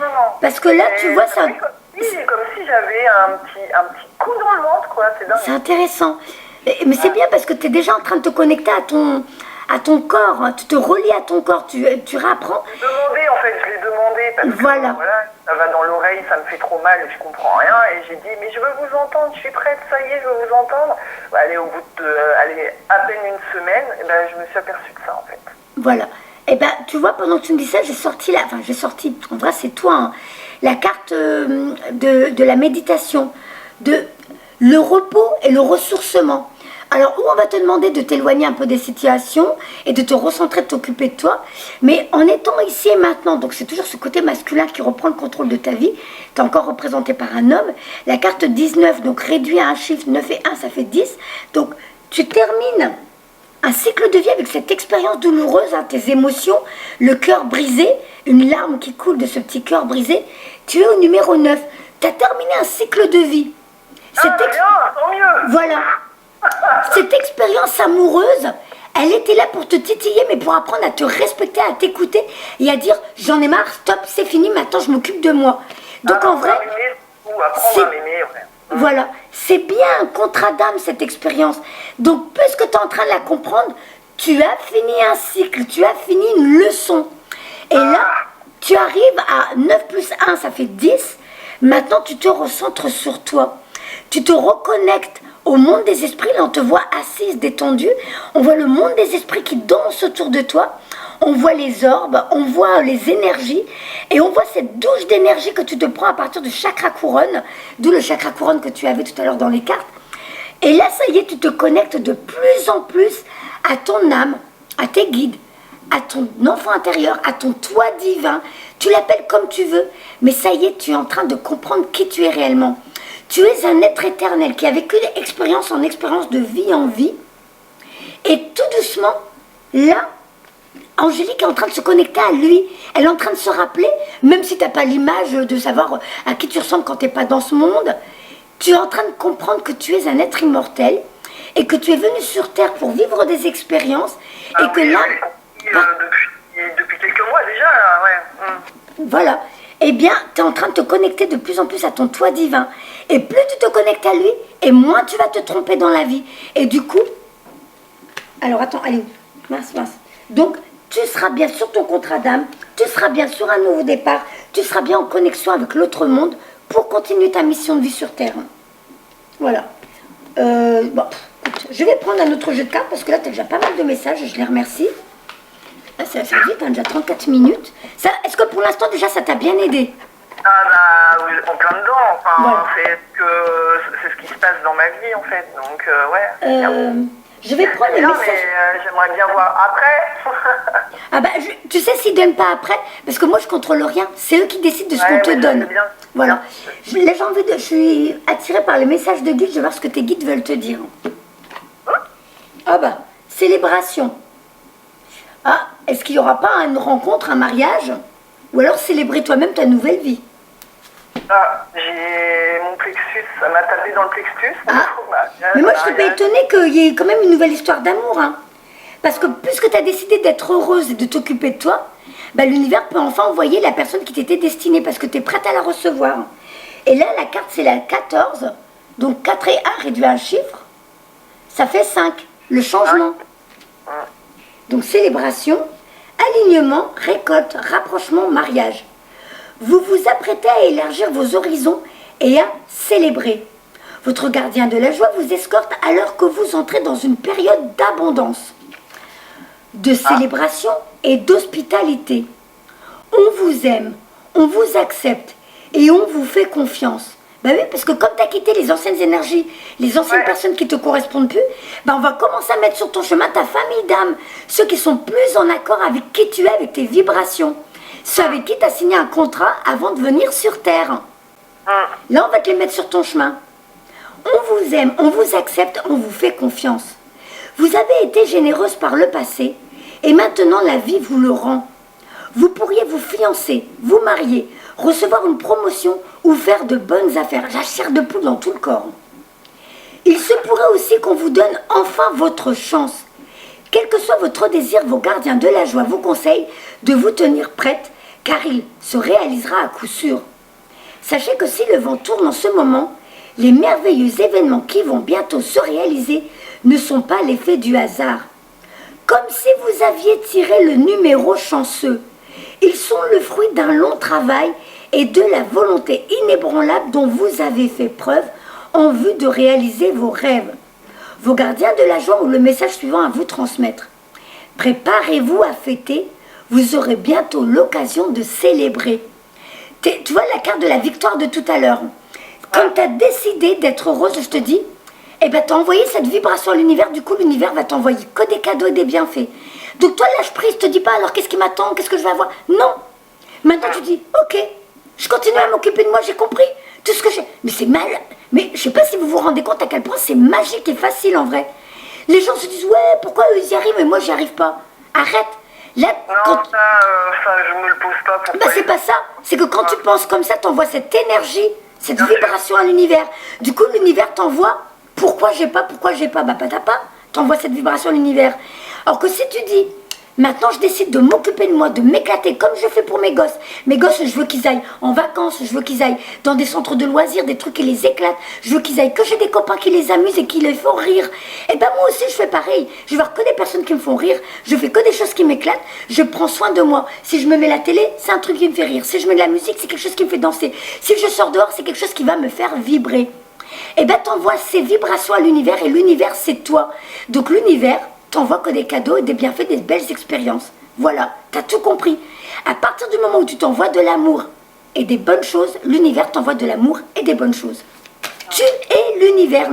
Non, non. Parce que là, tu vois, ça... Comme si j'avais un petit coup dans le ventre, quoi. C'est dingue. C'est intéressant. Mais c'est bien parce que tu es déjà en train de te connecter à ton corps. Hein. Tu te relis à ton corps. Tu réapprends. Je l'ai demandé, en fait. Je l'ai demandé parce que Voilà, ça va dans l'oreille, ça me fait trop mal et je comprends rien. Et j'ai dit, mais je veux vous entendre. Je suis prête, ça y est, je veux vous entendre. Bah, allez, au bout de à peine une semaine, eh ben, je me suis aperçue de ça, en fait. Voilà. Et ben, tu vois, pendant que tu me dis ça, en vrai, c'est toi, hein, la carte de la méditation, de le repos et le ressourcement. Alors, où on va te demander de t'éloigner un peu des situations et de te recentrer, de t'occuper de toi, mais en étant ici et maintenant, donc c'est toujours ce côté masculin qui reprend le contrôle de ta vie, tu es encore représenté par un homme, la carte 19, donc réduit à un chiffre, 9 et 1, ça fait 10, donc tu termines un cycle de vie avec cette expérience douloureuse, hein, tes émotions, le cœur brisé, une larme qui coule de ce petit cœur brisé. Tu es au numéro 9. Tu as terminé un cycle de vie. Bien, tant mieux. Voilà. Cette expérience amoureuse, elle était là pour te titiller, mais pour apprendre à te respecter, à t'écouter et à dire « j'en ai marre, stop, c'est fini, maintenant je m'occupe de moi ». Donc en vrai, voilà, c'est bien un contrat d'âme cette expérience. Donc puisque tu es en train de la comprendre, tu as fini un cycle, tu as fini une leçon. Et là, tu arrives à 9 plus 1, ça fait 10. Maintenant, tu te recentres sur toi. Tu te reconnectes au monde des esprits. Là, on te voit assise, détendue. On voit le monde des esprits qui danse autour de toi. On voit les orbes, on voit les énergies. Et on voit cette douche d'énergie que tu te prends à partir du chakra couronne. D'où le chakra couronne que tu avais tout à l'heure dans les cartes. Et là, ça y est, tu te connectes de plus en plus à ton âme, à tes guides, à ton enfant intérieur, à ton toi divin. Tu l'appelles comme tu veux, mais ça y est, tu es en train de comprendre qui tu es réellement. Tu es un être éternel qui a vécu expérience en expérience, de vie en vie. Et tout doucement, là, Angélique est en train de se connecter à lui. Elle est en train de se rappeler, même si tu n'as pas l'image de savoir à qui tu ressembles quand tu n'es pas dans ce monde, tu es en train de comprendre que tu es un être immortel et que tu es venu sur Terre pour vivre des expériences. Et que là... Depuis quelques mois déjà, là, ouais. Voilà. Eh bien, tu es en train de te connecter de plus en plus à ton toi divin. Et plus tu te connectes à lui, et moins tu vas te tromper dans la vie. Et du coup... Alors, attends, allez. Mince. Donc, tu seras bien sur ton contrat d'âme, tu seras bien sur un nouveau départ, tu seras bien en connexion avec l'autre monde pour continuer ta mission de vie sur Terre. Voilà. Bon, écoute, je vais prendre un autre jeu de cartes parce que là, tu as déjà pas mal de messages, je les remercie. Ça fait vite, hein, déjà 34 minutes. Est-ce que pour l'instant, déjà, ça t'a bien aidé? Ah bah, oui, en plein dedans. Enfin, Voilà. c'est ce qui se passe dans ma vie, en fait. Donc, ouais. Je vais prendre les Non, messages. mais j'aimerais bien voir après. Ah bah, tu sais s'ils donnent pas après, parce que moi je contrôle rien, c'est eux qui décident de ce qu'on te mais je donne. sais bien. Voilà. Là j'ai envie de, je suis attirée par les messages de guides, je vais voir ce que tes guides veulent te dire. Ah bah, célébration. Ah, est-ce qu'il n'y aura pas une rencontre, un mariage? Ou alors célébrer toi-même ta nouvelle vie? Ah, j'ai mon plexus, ça m'a tapé dans le plexus. Ah. Mais moi je serais pas étonnée qu'il y ait quand même une nouvelle histoire d'amour, hein. Parce que puisque tu as décidé d'être heureuse et de t'occuper de toi, bah, l'univers peut enfin envoyer la personne qui t'était destinée parce que tu es prête à la recevoir. Et là, la carte, c'est la 14. Donc 4 et 1 réduit à un chiffre, ça fait 5. Le changement. Donc célébration, alignement, récolte, rapprochement, mariage. Vous vous apprêtez à élargir vos horizons et à célébrer. Votre gardien de la joie vous escorte alors que vous entrez dans une période d'abondance, de célébration et d'hospitalité. On vous aime, on vous accepte et on vous fait confiance. Bah oui, parce que comme tu as quitté les anciennes énergies, les anciennes personnes qui ne te correspondent plus, bah on va commencer à mettre sur ton chemin ta famille d'âme, ceux qui sont plus en accord avec qui tu es, avec tes vibrations, ceux avec qui tu as signé un contrat avant de venir sur Terre. Là, on va te les mettre sur ton chemin. On vous aime, on vous accepte, on vous fait confiance. Vous avez été généreuse par le passé et maintenant la vie vous le rend. Vous pourriez vous fiancer, vous marier, recevoir une promotion ou faire de bonnes affaires. J'ai la chair de poule dans tout le corps. Il se pourrait aussi qu'on vous donne enfin votre chance. Quel que soit votre désir, vos gardiens de la joie vous conseillent de vous tenir prête car il se réalisera à coup sûr. Sachez que si le vent tourne en ce moment, les merveilleux événements qui vont bientôt se réaliser ne sont pas l'effet du hasard. Comme si vous aviez tiré le numéro chanceux. Ils sont le fruit d'un long travail et de la volonté inébranlable dont vous avez fait preuve en vue de réaliser vos rêves. Vos gardiens de la joie ont le message suivant à vous transmettre. Préparez-vous à fêter, vous aurez bientôt l'occasion de célébrer. Tu vois la carte de la victoire de tout à l'heure. Comme tu as décidé d'être heureuse, je te dis, eh ben, tu as envoyé cette vibration à l'univers, du coup l'univers va t'envoyer que des cadeaux et des bienfaits. Donc toi, lâche prise, je te dis pas alors qu'est-ce qui m'attend, qu'est-ce que je vais avoir. Non. Maintenant tu dis, ok, je continue à m'occuper de moi, j'ai compris tout ce que j'ai. Mais c'est mal. Mais je sais pas si vous vous rendez compte à quel point c'est magique et facile en vrai. Les gens se disent, ouais, pourquoi eux ils y arrivent et moi j'y arrive pas. Arrête. Là, non, ça, je me le pose pas. Pourquoi bah, c'est pas ça. C'est que quand tu penses comme ça, t'envoies cette énergie, cette vibration à l'univers. Du coup, l'univers t'envoie pourquoi j'ai pas, bah pas t'as pas. T'envoies cette vibration à l'univers. Alors que si tu dis, maintenant je décide de m'occuper de moi, de m'éclater comme je fais pour mes gosses. Mes gosses, je veux qu'ils aillent en vacances, je veux qu'ils aillent dans des centres de loisirs, des trucs qui les éclatent. Je veux qu'ils aillent, que j'ai des copains qui les amusent et qui les font rire. Et ben moi aussi je fais pareil. Je vais voir que des personnes qui me font rire. Je fais que des choses qui m'éclatent. Je prends soin de moi. Si je me mets la télé, c'est un truc qui me fait rire. Si je mets de la musique, c'est quelque chose qui me fait danser. Si je sors dehors, c'est quelque chose qui va me faire vibrer. Et ben t'envoies ces vibrations à l'univers et l'univers c'est toi. Donc l'univers t'envoie que des cadeaux et des bienfaits, des belles expériences. Voilà, t'as tout compris. À partir du moment où tu t'envoies de l'amour et des bonnes choses, l'univers t'envoie de l'amour et des bonnes choses. Tu es l'univers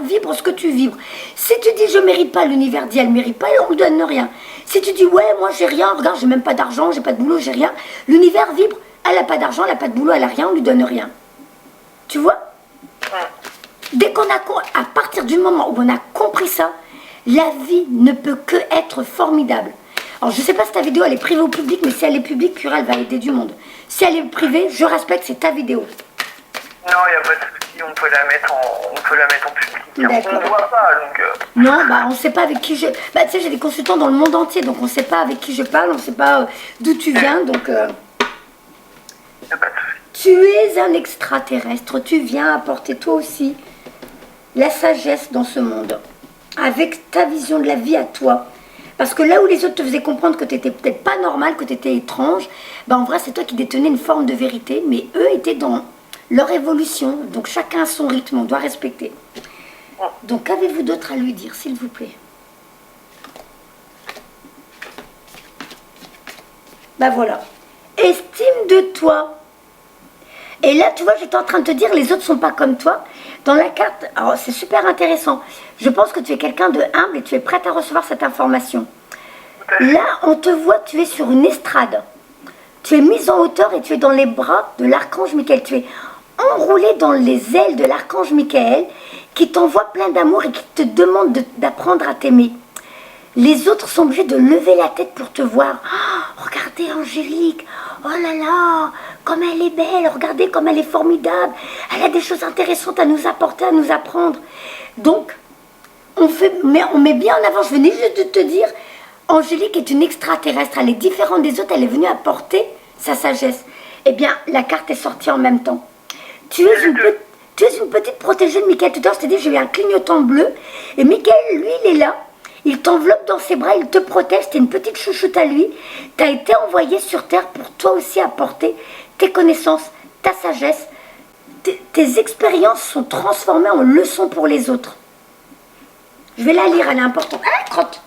vibre ce que tu vibres. Si tu dis je mérite pas, l'univers dit elle mérite pas et on ne donne rien. Si tu dis ouais moi j'ai rien, regarde j'ai même pas d'argent, j'ai pas de boulot, j'ai rien, l'univers vibre, elle a pas d'argent, elle a pas de boulot, elle a rien, on lui donne rien. Tu vois? Dès qu'on a, à partir du moment où on a compris ça, la vie ne peut que être formidable. Alors je sais pas si ta vidéo elle est privée ou publique, mais si elle est publique, Cura, elle va aider du monde. Si elle est privée, je respecte, c'est ta vidéo. Non, il n'y a pas de souci, on peut la mettre en public. On ne voit pas, donc... Non, bah on sait pas avec qui je... Bah tu sais, j'ai des consultants dans le monde entier, donc on sait pas avec qui je parle, on sait pas d'où tu viens, donc... Il n'y a pas de souci. Tu es un extraterrestre, tu viens apporter toi aussi la sagesse dans ce monde, avec ta vision de la vie à toi. Parce que là où les autres te faisaient comprendre que tu n'étais peut-être pas normal, que tu étais étrange, bah en vrai c'est toi qui détenais une forme de vérité, mais eux étaient dans leur évolution, donc chacun a son rythme, on doit respecter. Donc qu'avez-vous d'autre à lui dire, s'il vous plaît? Bah voilà. Estime de toi. Et là, tu vois, j'étais en train de te dire, les autres sont pas comme toi. Dans la carte, alors c'est super intéressant. Je pense que tu es quelqu'un de humble et tu es prête à recevoir cette information. Là, on te voit, tu es sur une estrade. Tu es mise en hauteur et tu es dans les bras de l'archange Michael. Tu es enroulé dans les ailes de l'archange Michael qui t'envoie plein d'amour et qui te demande d'apprendre à t'aimer. Les autres sont obligés de lever la tête pour te voir. Oh, regardez Angélique, oh là là, comme elle est belle, regardez comme elle est formidable. Elle a des choses intéressantes à nous apporter, à nous apprendre. Donc, on met bien en avant, je venais juste de te dire, Angélique est une extraterrestre, elle est différente des autres, elle est venue apporter sa sagesse. Eh bien, la carte est sortie en même temps. Tu es une petite protégée de Michael. Tout à l'heure, je t'ai dit, j'ai eu un clignotant bleu. Et Michael, lui, il est là. Il t'enveloppe dans ses bras, il te protège, tu es une petite chouchoute à lui. Tu as été envoyé sur Terre pour toi aussi apporter tes connaissances, ta sagesse. Tes expériences sont transformées en leçons pour les autres. Je vais la lire, elle est importante. Ah, crotte.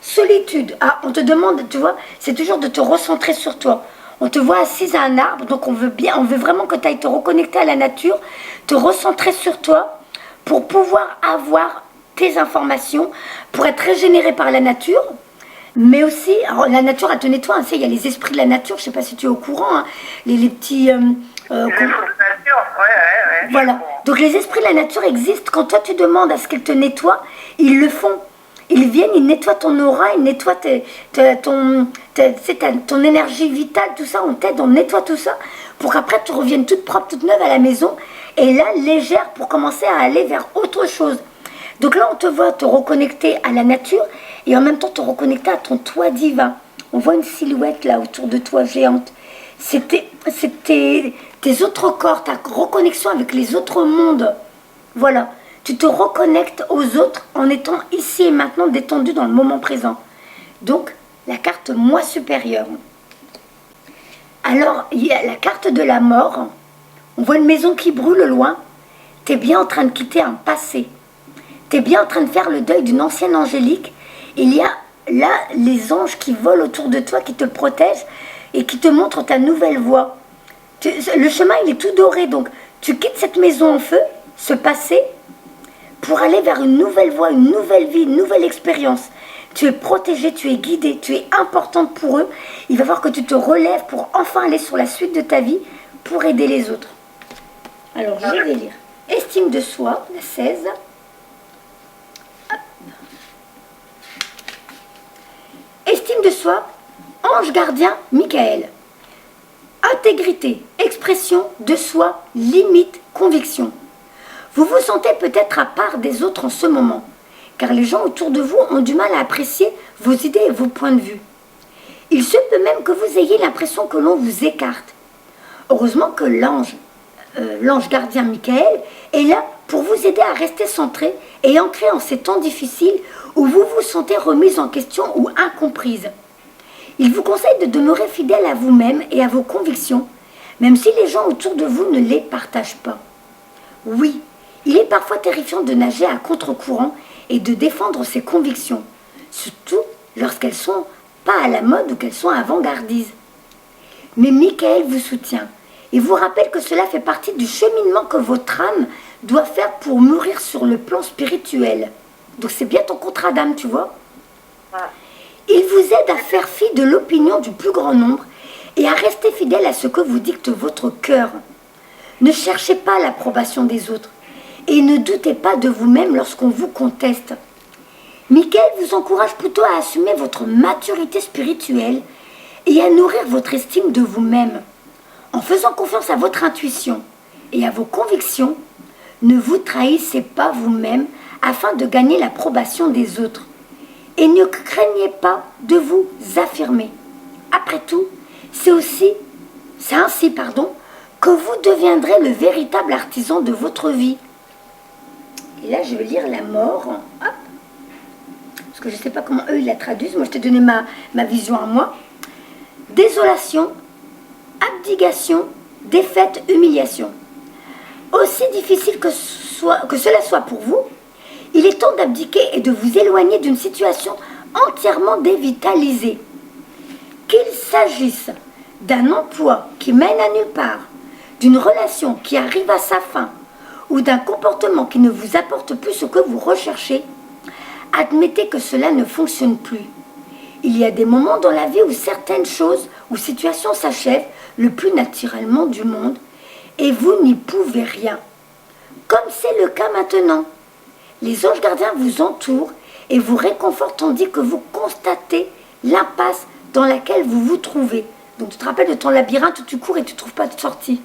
Solitude. Ah, on te demande, tu vois, c'est toujours de te recentrer sur toi. On te voit assise à un arbre, donc on veut vraiment que tu ailles te reconnecter à la nature, te recentrer sur toi pour pouvoir avoir tes informations, pour être régénéré par la nature, mais aussi, alors la nature elle te nettoie, hein, il y a les esprits de la nature, je ne sais pas si tu es au courant, hein, les petits... Voilà, donc les esprits de la nature existent, quand toi tu demandes à ce qu'ils te nettoient, ils le font. Ils viennent, ils nettoient ton aura, ils nettoient ton énergie vitale, tout ça, on t'aide, on nettoie tout ça, pour qu'après tu reviennes toute propre, toute neuve à la maison, et là, légère, pour commencer à aller vers autre chose. Donc là, on te voit te reconnecter à la nature et en même temps te reconnecter à ton toi divin. On voit une silhouette là autour de toi géante. C'est tes autres corps, ta reconnexion avec les autres mondes. Voilà, tu te reconnectes aux autres en étant ici et maintenant détendu dans le moment présent. Donc, la carte moi supérieur. Alors, il y a la carte de la mort. On voit une maison qui brûle loin. Tu es bien en train de quitter un passé. Tu es bien en train de faire le deuil d'une ancienne angélique. Il y a là les anges qui volent autour de toi, qui te protègent et qui te montrent ta nouvelle voie. Le chemin, il est tout doré. Donc, tu quittes cette maison en feu, ce passé, pour aller vers une nouvelle voie, une nouvelle vie, une nouvelle expérience. Tu es protégé, tu es guidé, tu es importante pour eux. Il va falloir que tu te relèves pour enfin aller sur la suite de ta vie pour aider les autres. Alors, je vais lire. Estime de soi, la 16. Hop. Estime de soi, ange gardien, Michael. Intégrité, expression de soi, limite, conviction. Vous vous sentez peut-être à part des autres en ce moment, car les gens autour de vous ont du mal à apprécier vos idées et vos points de vue. Il se peut même que vous ayez l'impression que l'on vous écarte. Heureusement que l'ange gardien Michael est là pour vous aider à rester centré et ancré en ces temps difficiles où vous vous sentez remise en question ou incomprise. Il vous conseille de demeurer fidèle à vous-même et à vos convictions, même si les gens autour de vous ne les partagent pas. Oui, il est parfois terrifiant de nager à contre-courant et de défendre ses convictions, surtout lorsqu'elles sont pas à la mode ou qu'elles sont avant-gardistes. Mais Michael vous soutient et vous rappelle que cela fait partie du cheminement que votre âme doit faire pour mûrir sur le plan spirituel. Donc c'est bien ton contrat d'âme, tu vois. Il vous aide à faire fi de l'opinion du plus grand nombre et à rester fidèle à ce que vous dicte votre cœur. Ne cherchez pas l'approbation des autres et ne doutez pas de vous-même lorsqu'on vous conteste. Michael vous encourage plutôt à assumer votre maturité spirituelle et à nourrir votre estime de vous-même. En faisant confiance à votre intuition et à vos convictions, ne vous trahissez pas vous-même afin de gagner l'approbation des autres. Et ne craignez pas de vous affirmer. Après tout, c'est ainsi, que vous deviendrez le véritable artisan de votre vie. Et là, je vais lire la mort. Hop. Parce que je ne sais pas comment eux ils la traduisent. Moi, je t'ai donné ma vision à moi. Désolation, abdication, défaite, humiliation. Aussi difficile que cela soit pour vous, il est temps d'abdiquer et de vous éloigner d'une situation entièrement dévitalisée. Qu'il s'agisse d'un emploi qui mène à nulle part, d'une relation qui arrive à sa fin, ou d'un comportement qui ne vous apporte plus ce que vous recherchez, admettez que cela ne fonctionne plus. Il y a des moments dans la vie où certaines choses ou situations s'achèvent le plus naturellement du monde et vous n'y pouvez rien. Comme c'est le cas maintenant. Les anges gardiens vous entourent et vous réconfortent tandis que vous constatez l'impasse dans laquelle vous vous trouvez. Donc tu te rappelles de ton labyrinthe où tu cours et tu ne trouves pas de sortie.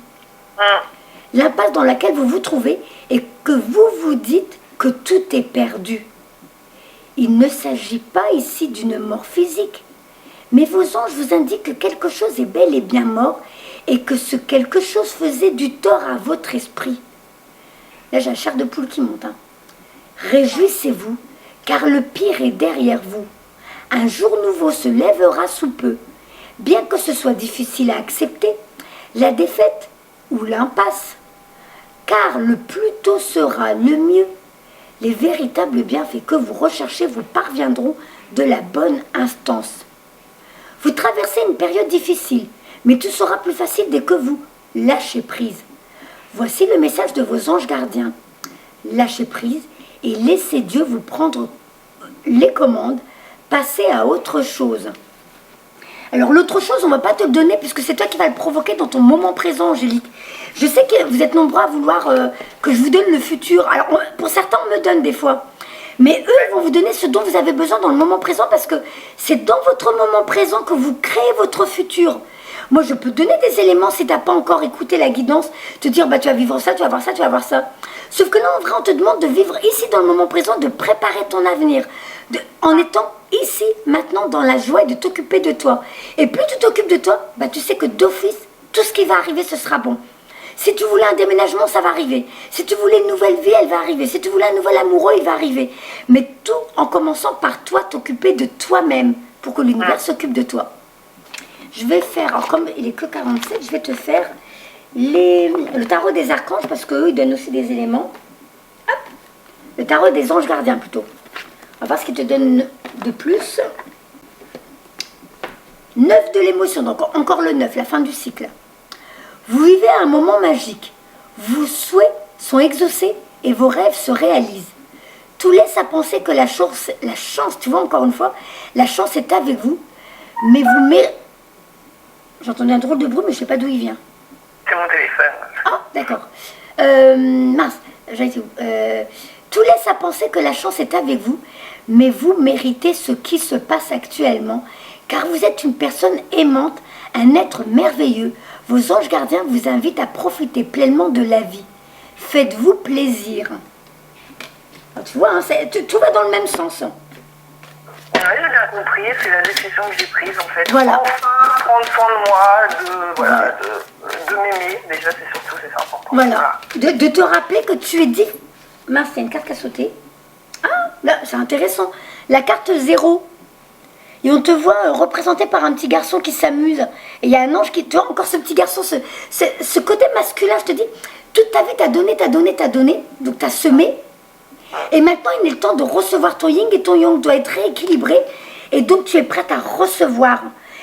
L'impasse dans laquelle vous vous trouvez et que vous vous dites que tout est perdu. Il ne s'agit pas ici d'une mort physique, mais vos anges vous indiquent que quelque chose est bel et bien mort et que ce quelque chose faisait du tort à votre esprit. Là, j'ai la chair de poule qui monte. Réjouissez-vous, car le pire est derrière vous. Un jour nouveau se lèvera sous peu. Bien que ce soit difficile à accepter, la défaite ou l'impasse, car le plus tôt sera le mieux. Les véritables bienfaits que vous recherchez vous parviendront de la bonne instance. Vous traversez une période difficile, mais tout sera plus facile dès que vous lâchez prise. Voici le message de vos anges gardiens. Lâchez prise et laissez Dieu vous prendre les commandes. Passez à autre chose. Alors l'autre chose, on ne va pas te le donner puisque c'est toi qui vas le provoquer dans ton moment présent, Angélique. Je sais que vous êtes nombreux à vouloir que je vous donne le futur. Alors pour certains, on me donne des fois. Mais eux, ils vont vous donner ce dont vous avez besoin dans le moment présent parce que c'est dans votre moment présent que vous créez votre futur. Moi, je peux te donner des éléments si tu n'as pas encore écouté la guidance, te dire bah, tu vas vivre ça, tu vas voir ça, tu vas voir ça. Sauf que là, en vrai, on te demande de vivre ici dans le moment présent, de préparer ton avenir, en étant ici, maintenant, dans la joie et de t'occuper de toi. Et plus tu t'occupes de toi, bah, tu sais que d'office, tout ce qui va arriver, ce sera bon. Si tu voulais un déménagement, ça va arriver. Si tu voulais une nouvelle vie, elle va arriver. Si tu voulais un nouvel amoureux, il va arriver. Mais tout en commençant par toi, t'occuper de toi-même pour que l'univers s'occupe de toi. Je vais faire, alors comme il est que 47, je vais te faire le tarot des archanges parce qu'eux, ils donnent aussi des éléments. Hop, le tarot des anges gardiens plutôt. On va voir ce qu'ils te donnent de plus. 9 de l'émotion, donc encore le 9, la fin du cycle. Vous vivez un moment magique. Vos souhaits sont exaucés et vos rêves se réalisent. Tout laisse à penser que la chance, tu vois encore une fois, la chance est avec vous, mais vous méritez... J'entendais un drôle de bruit, mais je ne sais pas d'où il vient. C'est mon téléphone. Ah, d'accord. Mince, j'allais dire... tout laisse à penser que la chance est avec vous, mais vous méritez ce qui se passe actuellement, car vous êtes une personne aimante, un être merveilleux. Vos anges gardiens vous invitent à profiter pleinement de la vie. Faites-vous plaisir. Alors, tu vois, hein, tout va dans le même sens. Oui, j'ai bien compris, c'est la décision que j'ai prise en fait. Voilà. Enfin, prendre soin de moi, de m'aimer, déjà c'est surtout c'est important. Voilà. De te rappeler que tu es dit... Mince, il y a une carte qui a sauté. Ah, là, c'est intéressant. La carte 0. Et on te voit représenté par un petit garçon qui s'amuse. Et il y a un ange qui... Tu vois, encore ce petit garçon, ce côté masculin, je te dis, toute ta vie, t'as donné. Donc t'as semé. Et maintenant, il est le temps de recevoir ton yin et ton yang doit être rééquilibré. Et donc, tu es prête à recevoir.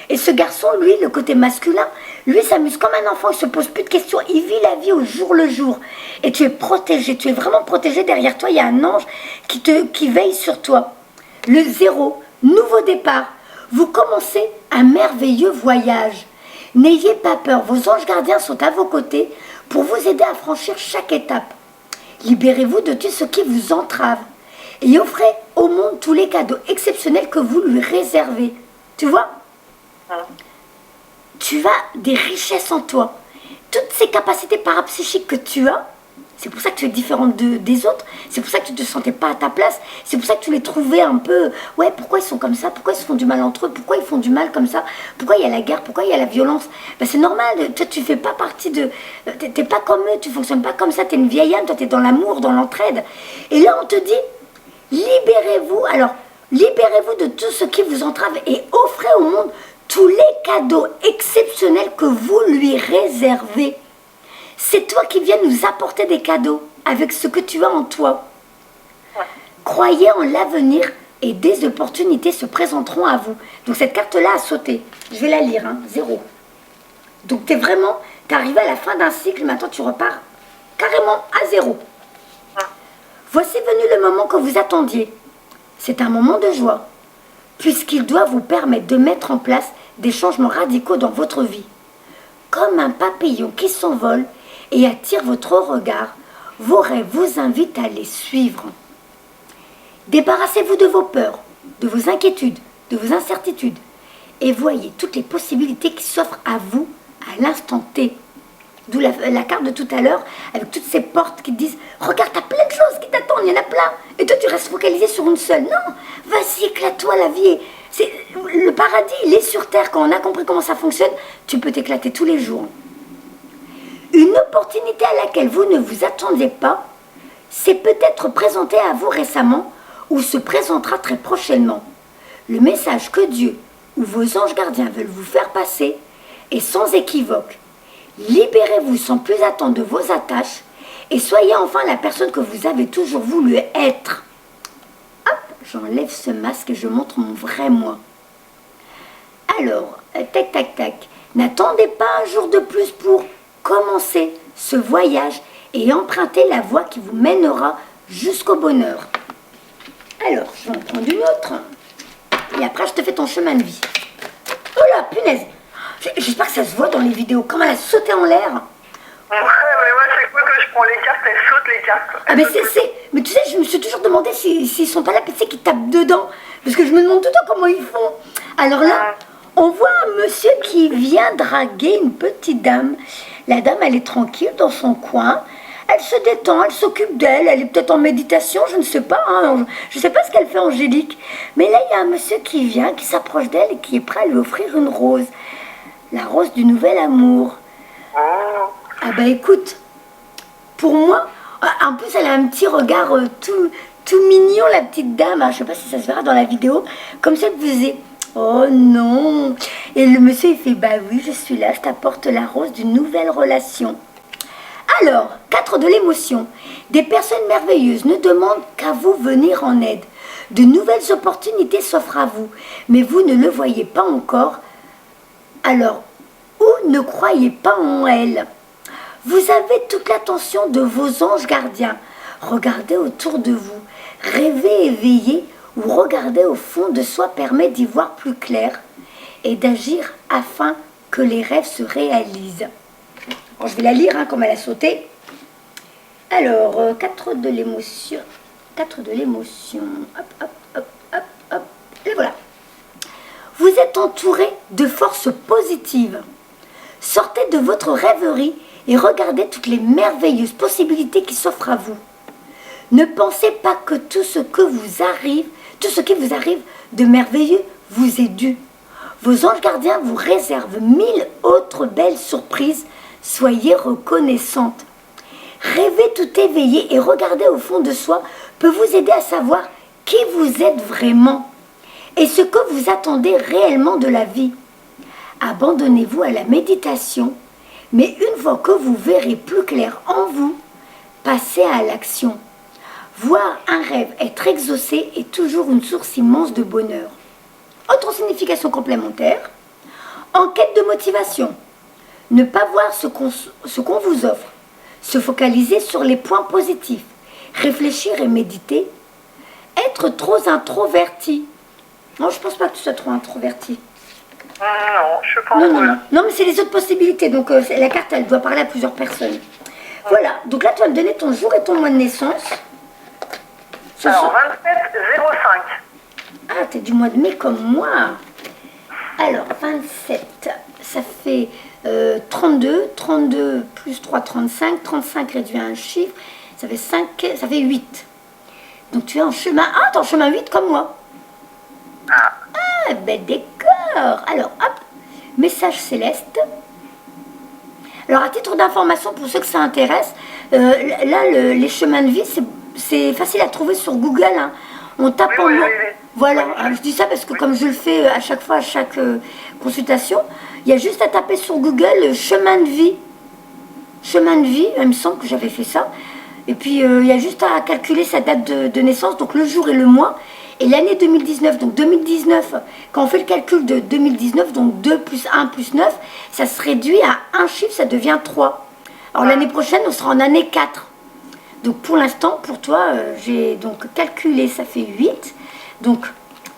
Et ce garçon, lui, le côté masculin, lui s'amuse comme un enfant, il se pose plus de questions, il vit la vie au jour le jour. Et tu es protégé, tu es vraiment protégé. Derrière toi, il y a un ange qui veille sur toi. Le 0, nouveau départ. Vous commencez un merveilleux voyage. N'ayez pas peur, vos anges gardiens sont à vos côtés pour vous aider à franchir chaque étape. Libérez-vous de tout ce qui vous entrave et offrez au monde tous les cadeaux exceptionnels que vous lui réservez. Tu vois ? Tu as des richesses en toi. Toutes ces capacités parapsychiques que tu as, c'est pour ça que tu es différente des autres, c'est pour ça que tu ne te sentais pas à ta place, c'est pour ça que tu les trouvais un peu, ouais, pourquoi ils sont comme ça, pourquoi ils se font du mal entre eux, pourquoi ils font du mal comme ça, pourquoi il y a la guerre, pourquoi il y a la violence. Ben, c'est normal, toi tu fais pas partie de... T'es pas comme eux, tu fonctionnes pas comme ça, tu es une vieille âme, toi tu es dans l'amour, dans l'entraide. Et là on te dit, libérez-vous, alors libérez-vous de tout ce qui vous entrave et offrez au monde tous les cadeaux exceptionnels que vous lui réservez. C'est toi qui viens nous apporter des cadeaux avec ce que tu as en toi. Croyez en l'avenir et des opportunités se présenteront à vous. Donc cette carte-là a sauté. Je vais la lire, 0. Donc tu es arrivé à la fin d'un cycle, maintenant tu repars carrément à 0. Voici venu le moment que vous attendiez. C'est un moment de joie, puisqu'il doit vous permettre de mettre en place des changements radicaux dans votre vie. Comme un papillon qui s'envole et attire votre regard, vos rêves vous invitent à les suivre. Débarrassez-vous de vos peurs, de vos inquiétudes, de vos incertitudes et voyez toutes les possibilités qui s'offrent à vous à l'instant T. D'où la carte de tout à l'heure, avec toutes ces portes qui te disent « Regarde, t'as plein de choses qui t'attendent, il y en a plein !» Et toi, tu restes focalisé sur une seule. Non, vas-y, éclate-toi, la vie. Le paradis, il est sur Terre. Quand on a compris comment ça fonctionne, tu peux t'éclater tous les jours. Une opportunité à laquelle vous ne vous attendiez pas s'est peut-être présentée à vous récemment ou se présentera très prochainement. Le message que Dieu ou vos anges gardiens veulent vous faire passer est sans équivoque. Libérez-vous sans plus attendre de vos attaches et soyez enfin la personne que vous avez toujours voulu être. Hop, j'enlève ce masque et je montre mon vrai moi. Alors, tac, tac, tac. N'attendez pas un jour de plus pour commencer ce voyage et emprunter la voie qui vous mènera jusqu'au bonheur. Alors, je vais en prendre une autre. Et après, je te fais ton chemin de vie. Oh là, punaise! J'espère que ça se voit dans les vidéos. Comment elle a sauté en l'air. Ouais, mais moi, chaque fois que je prends les cartes, elles sautent les cartes. Ah, mais tu sais, je me suis toujours demandé s'ils sont pas là, tu sais, qu'ils tapent dedans. Parce que je me demande tout le temps comment ils font. Alors là, on voit un monsieur qui vient draguer une petite dame. La dame, elle est tranquille dans son coin. Elle se détend, elle s'occupe d'elle. Elle est peut-être en méditation, je ne sais pas. Je ne sais pas ce qu'elle fait, Angélique. Mais là, il y a un monsieur qui vient, qui s'approche d'elle et qui est prêt à lui offrir une rose. La rose du nouvel amour. Ah bah écoute, pour moi, en plus elle a un petit regard tout mignon, la petite dame. Je ne sais pas si ça se verra dans la vidéo. Comme ça, elle faisait « Oh non !» Et le monsieur, il fait « Bah oui, je suis là, je t'apporte la rose d'une nouvelle relation. » Alors, 4 de l'émotion. Des personnes merveilleuses ne demandent qu'à vous venir en aide. De nouvelles opportunités s'offrent à vous, mais vous ne le voyez pas encore. Alors, ou ne croyez pas en elles. Vous avez toute l'attention de vos anges gardiens. Regardez autour de vous. Rêver et veiller ou regarder au fond de soi permet d'y voir plus clair et d'agir afin que les rêves se réalisent. Bon, je vais la lire comme elle a sauté. Alors, 4 de l'émotion. 4 de l'émotion. Hop, hop, hop, hop, hop. Et voilà. Vous êtes entouré de forces positives. Sortez de votre rêverie et regardez toutes les merveilleuses possibilités qui s'offrent à vous. Ne pensez pas que tout ce qui vous arrive de merveilleux vous est dû. Vos anges gardiens vous réservent 1000 autres belles surprises. Soyez reconnaissante. Rêver tout éveillé et regarder au fond de soi peut vous aider à savoir qui vous êtes vraiment et ce que vous attendez réellement de la vie. Abandonnez-vous à la méditation, mais une fois que vous verrez plus clair en vous, passez à l'action. Voir un rêve être exaucé est toujours une source immense de bonheur. Autre signification complémentaire, en quête de motivation. Ne pas voir ce qu'on vous offre. Se focaliser sur les points positifs. Réfléchir et méditer. Être trop introverti. Non, je pense pas que tu sois trop introverti. Non, je pense pas. Non, mais c'est les autres possibilités. Donc la carte, elle doit parler à plusieurs personnes. Voilà. Donc là, tu vas me donner ton jour et ton mois de naissance. Alors, 27-05. Ah, t'es du mois de mai comme moi. Alors, 27, ça fait 32. 32 plus 3, 35. 35 réduit à un chiffre. Ça fait 5, ça fait 8. Donc tu es en chemin. Ah, t'es en chemin 8 comme moi. Ah, ben d'accord. Alors, hop, message céleste. Alors, à titre d'information, pour ceux que ça intéresse, là, les chemins de vie, c'est facile à trouver sur Google. On tape en nom. Voilà, alors, je dis ça parce que comme je le fais à chaque fois, à chaque consultation, il y a juste à taper sur Google chemin de vie. Chemin de vie, il me semble que j'avais fait ça. Et puis, il y a juste à calculer sa date de naissance, donc le jour et le mois. Et l'année 2019, donc 2019, quand on fait le calcul de 2019, donc 2 plus 1 plus 9, ça se réduit à un chiffre, ça devient 3. Alors l'année prochaine, on sera en année 4. Donc pour l'instant, pour toi, j'ai donc calculé, ça fait 8. Donc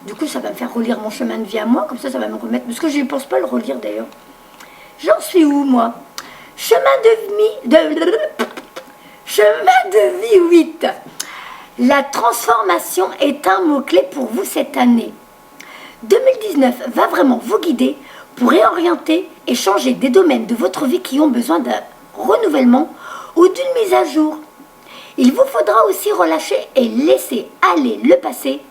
du coup, ça va me faire relire mon chemin de vie à moi, comme ça va me remettre, parce que je ne pense pas le relire d'ailleurs. J'en suis où, moi? Chemin de vie 8. La transformation est un mot-clé pour vous cette année. 2019 va vraiment vous guider pour réorienter et changer des domaines de votre vie qui ont besoin d'un renouvellement ou d'une mise à jour. Il vous faudra aussi relâcher et laisser aller le passé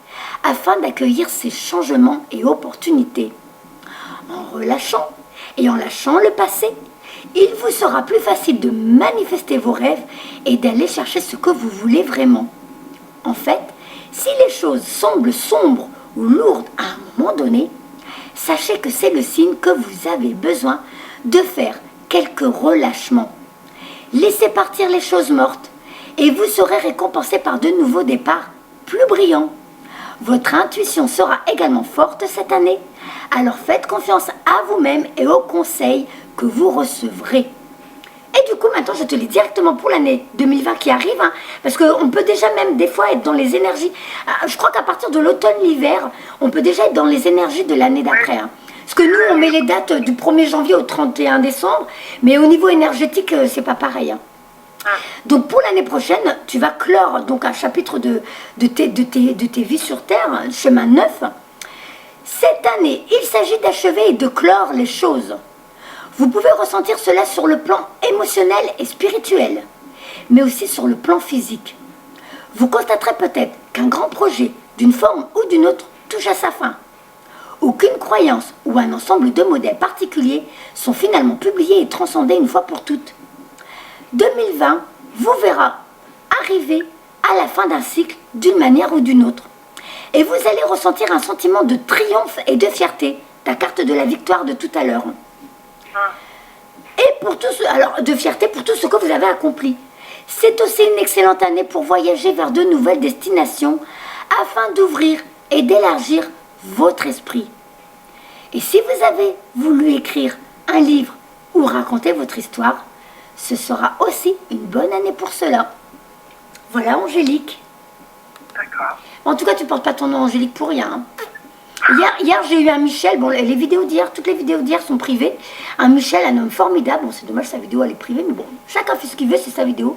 afin d'accueillir ces changements et opportunités. En relâchant et en lâchant le passé, il vous sera plus facile de manifester vos rêves et d'aller chercher ce que vous voulez vraiment. En fait, si les choses semblent sombres ou lourdes à un moment donné, sachez que c'est le signe que vous avez besoin de faire quelques relâchements. Laissez partir les choses mortes et vous serez récompensé par de nouveaux départs plus brillants. Votre intuition sera également forte cette année, alors faites confiance à vous-même et aux conseils que vous recevrez. Et du coup, maintenant, je te lis directement pour l'année 2020 qui arrive, hein, parce qu'on peut déjà même des fois être dans les énergies. Je crois qu'à partir de l'automne-l'hiver, on peut déjà être dans les énergies de l'année d'après. Hein. Parce que nous, on met les dates du 1er janvier au 31 décembre, mais au niveau énergétique, c'est pas pareil. Hein. Donc pour l'année prochaine, tu vas clore donc un chapitre de tes vies sur Terre, hein, chemin 9. Cette année, il s'agit d'achever et de clore les choses. Vous pouvez ressentir cela sur le plan émotionnel et spirituel, mais aussi sur le plan physique. Vous constaterez peut-être qu'un grand projet, d'une forme ou d'une autre, touche à sa fin. Aucune croyance ou un ensemble de modèles particuliers sont finalement publiés et transcendés une fois pour toutes. 2020 vous verra arriver à la fin d'un cycle d'une manière ou d'une autre. Et vous allez ressentir un sentiment de triomphe et de fierté, ta carte de la victoire de tout à l'heure. Et pour tout ce, alors de fierté pour tout ce que vous avez accompli. C'est aussi une excellente année pour voyager vers de nouvelles destinations afin d'ouvrir et d'élargir votre esprit. Et si vous avez voulu écrire un livre ou raconter votre histoire, ce sera aussi une bonne année pour cela. Voilà, Angélique. D'accord. En tout cas, tu ne portes pas ton nom Angélique pour rien. Hein. Hier j'ai eu un Michel, bon, les vidéos d'hier, toutes les vidéos d'hier sont privées. Un Michel, un homme formidable, bon, c'est dommage, sa vidéo elle est privée, mais bon, chacun fait ce qu'il veut, c'est sa vidéo.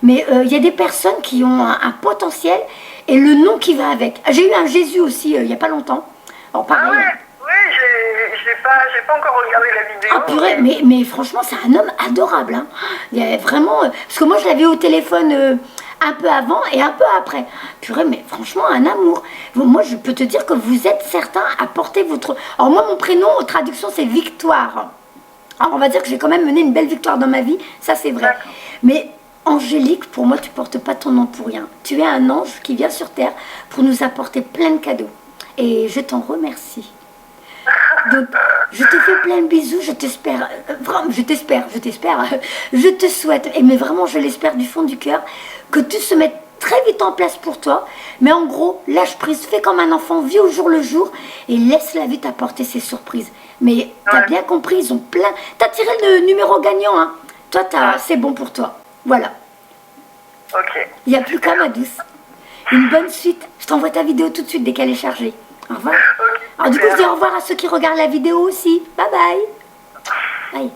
Mais il y a des personnes qui ont un potentiel et le nom qui va avec. J'ai eu un Jésus aussi, il n'y a pas longtemps. Alors pareil. Ah ouais, oui, j'ai pas encore regardé la vidéo. Ah purée, mais franchement, c'est un homme adorable. Hein. Il y a vraiment... parce que moi, je l'avais au téléphone... un peu avant et un peu après. Purée, mais franchement, un amour. Bon, moi, je peux te dire que vous êtes certain à porter votre... Alors moi, mon prénom, en traduction, c'est Victoire. Alors on va dire que j'ai quand même mené une belle victoire dans ma vie, ça c'est vrai. Mais Angélique, pour moi, tu portes pas ton nom pour rien. Tu es un ange qui vient sur Terre pour nous apporter plein de cadeaux. Et je t'en remercie. Donc, je te fais plein de bisous, je t'espère, vraiment, je te souhaite, et mais vraiment je l'espère du fond du cœur, que tout se mette très vite en place pour toi, mais en gros, lâche prise, fais comme un enfant, vis au jour le jour, et laisse la vie t'apporter ses surprises. Mais t'as bien compris, ils ont plein, t'as tiré le numéro gagnant, hein. Toi, c'est bon pour toi, voilà. Ok. Il n'y a plus qu'à ma douce. Une bonne suite, je t'envoie ta vidéo tout de suite dès qu'elle est chargée. Au revoir. Okay. Alors du coup, je dis au revoir à ceux qui regardent la vidéo aussi. Bye bye. Bye.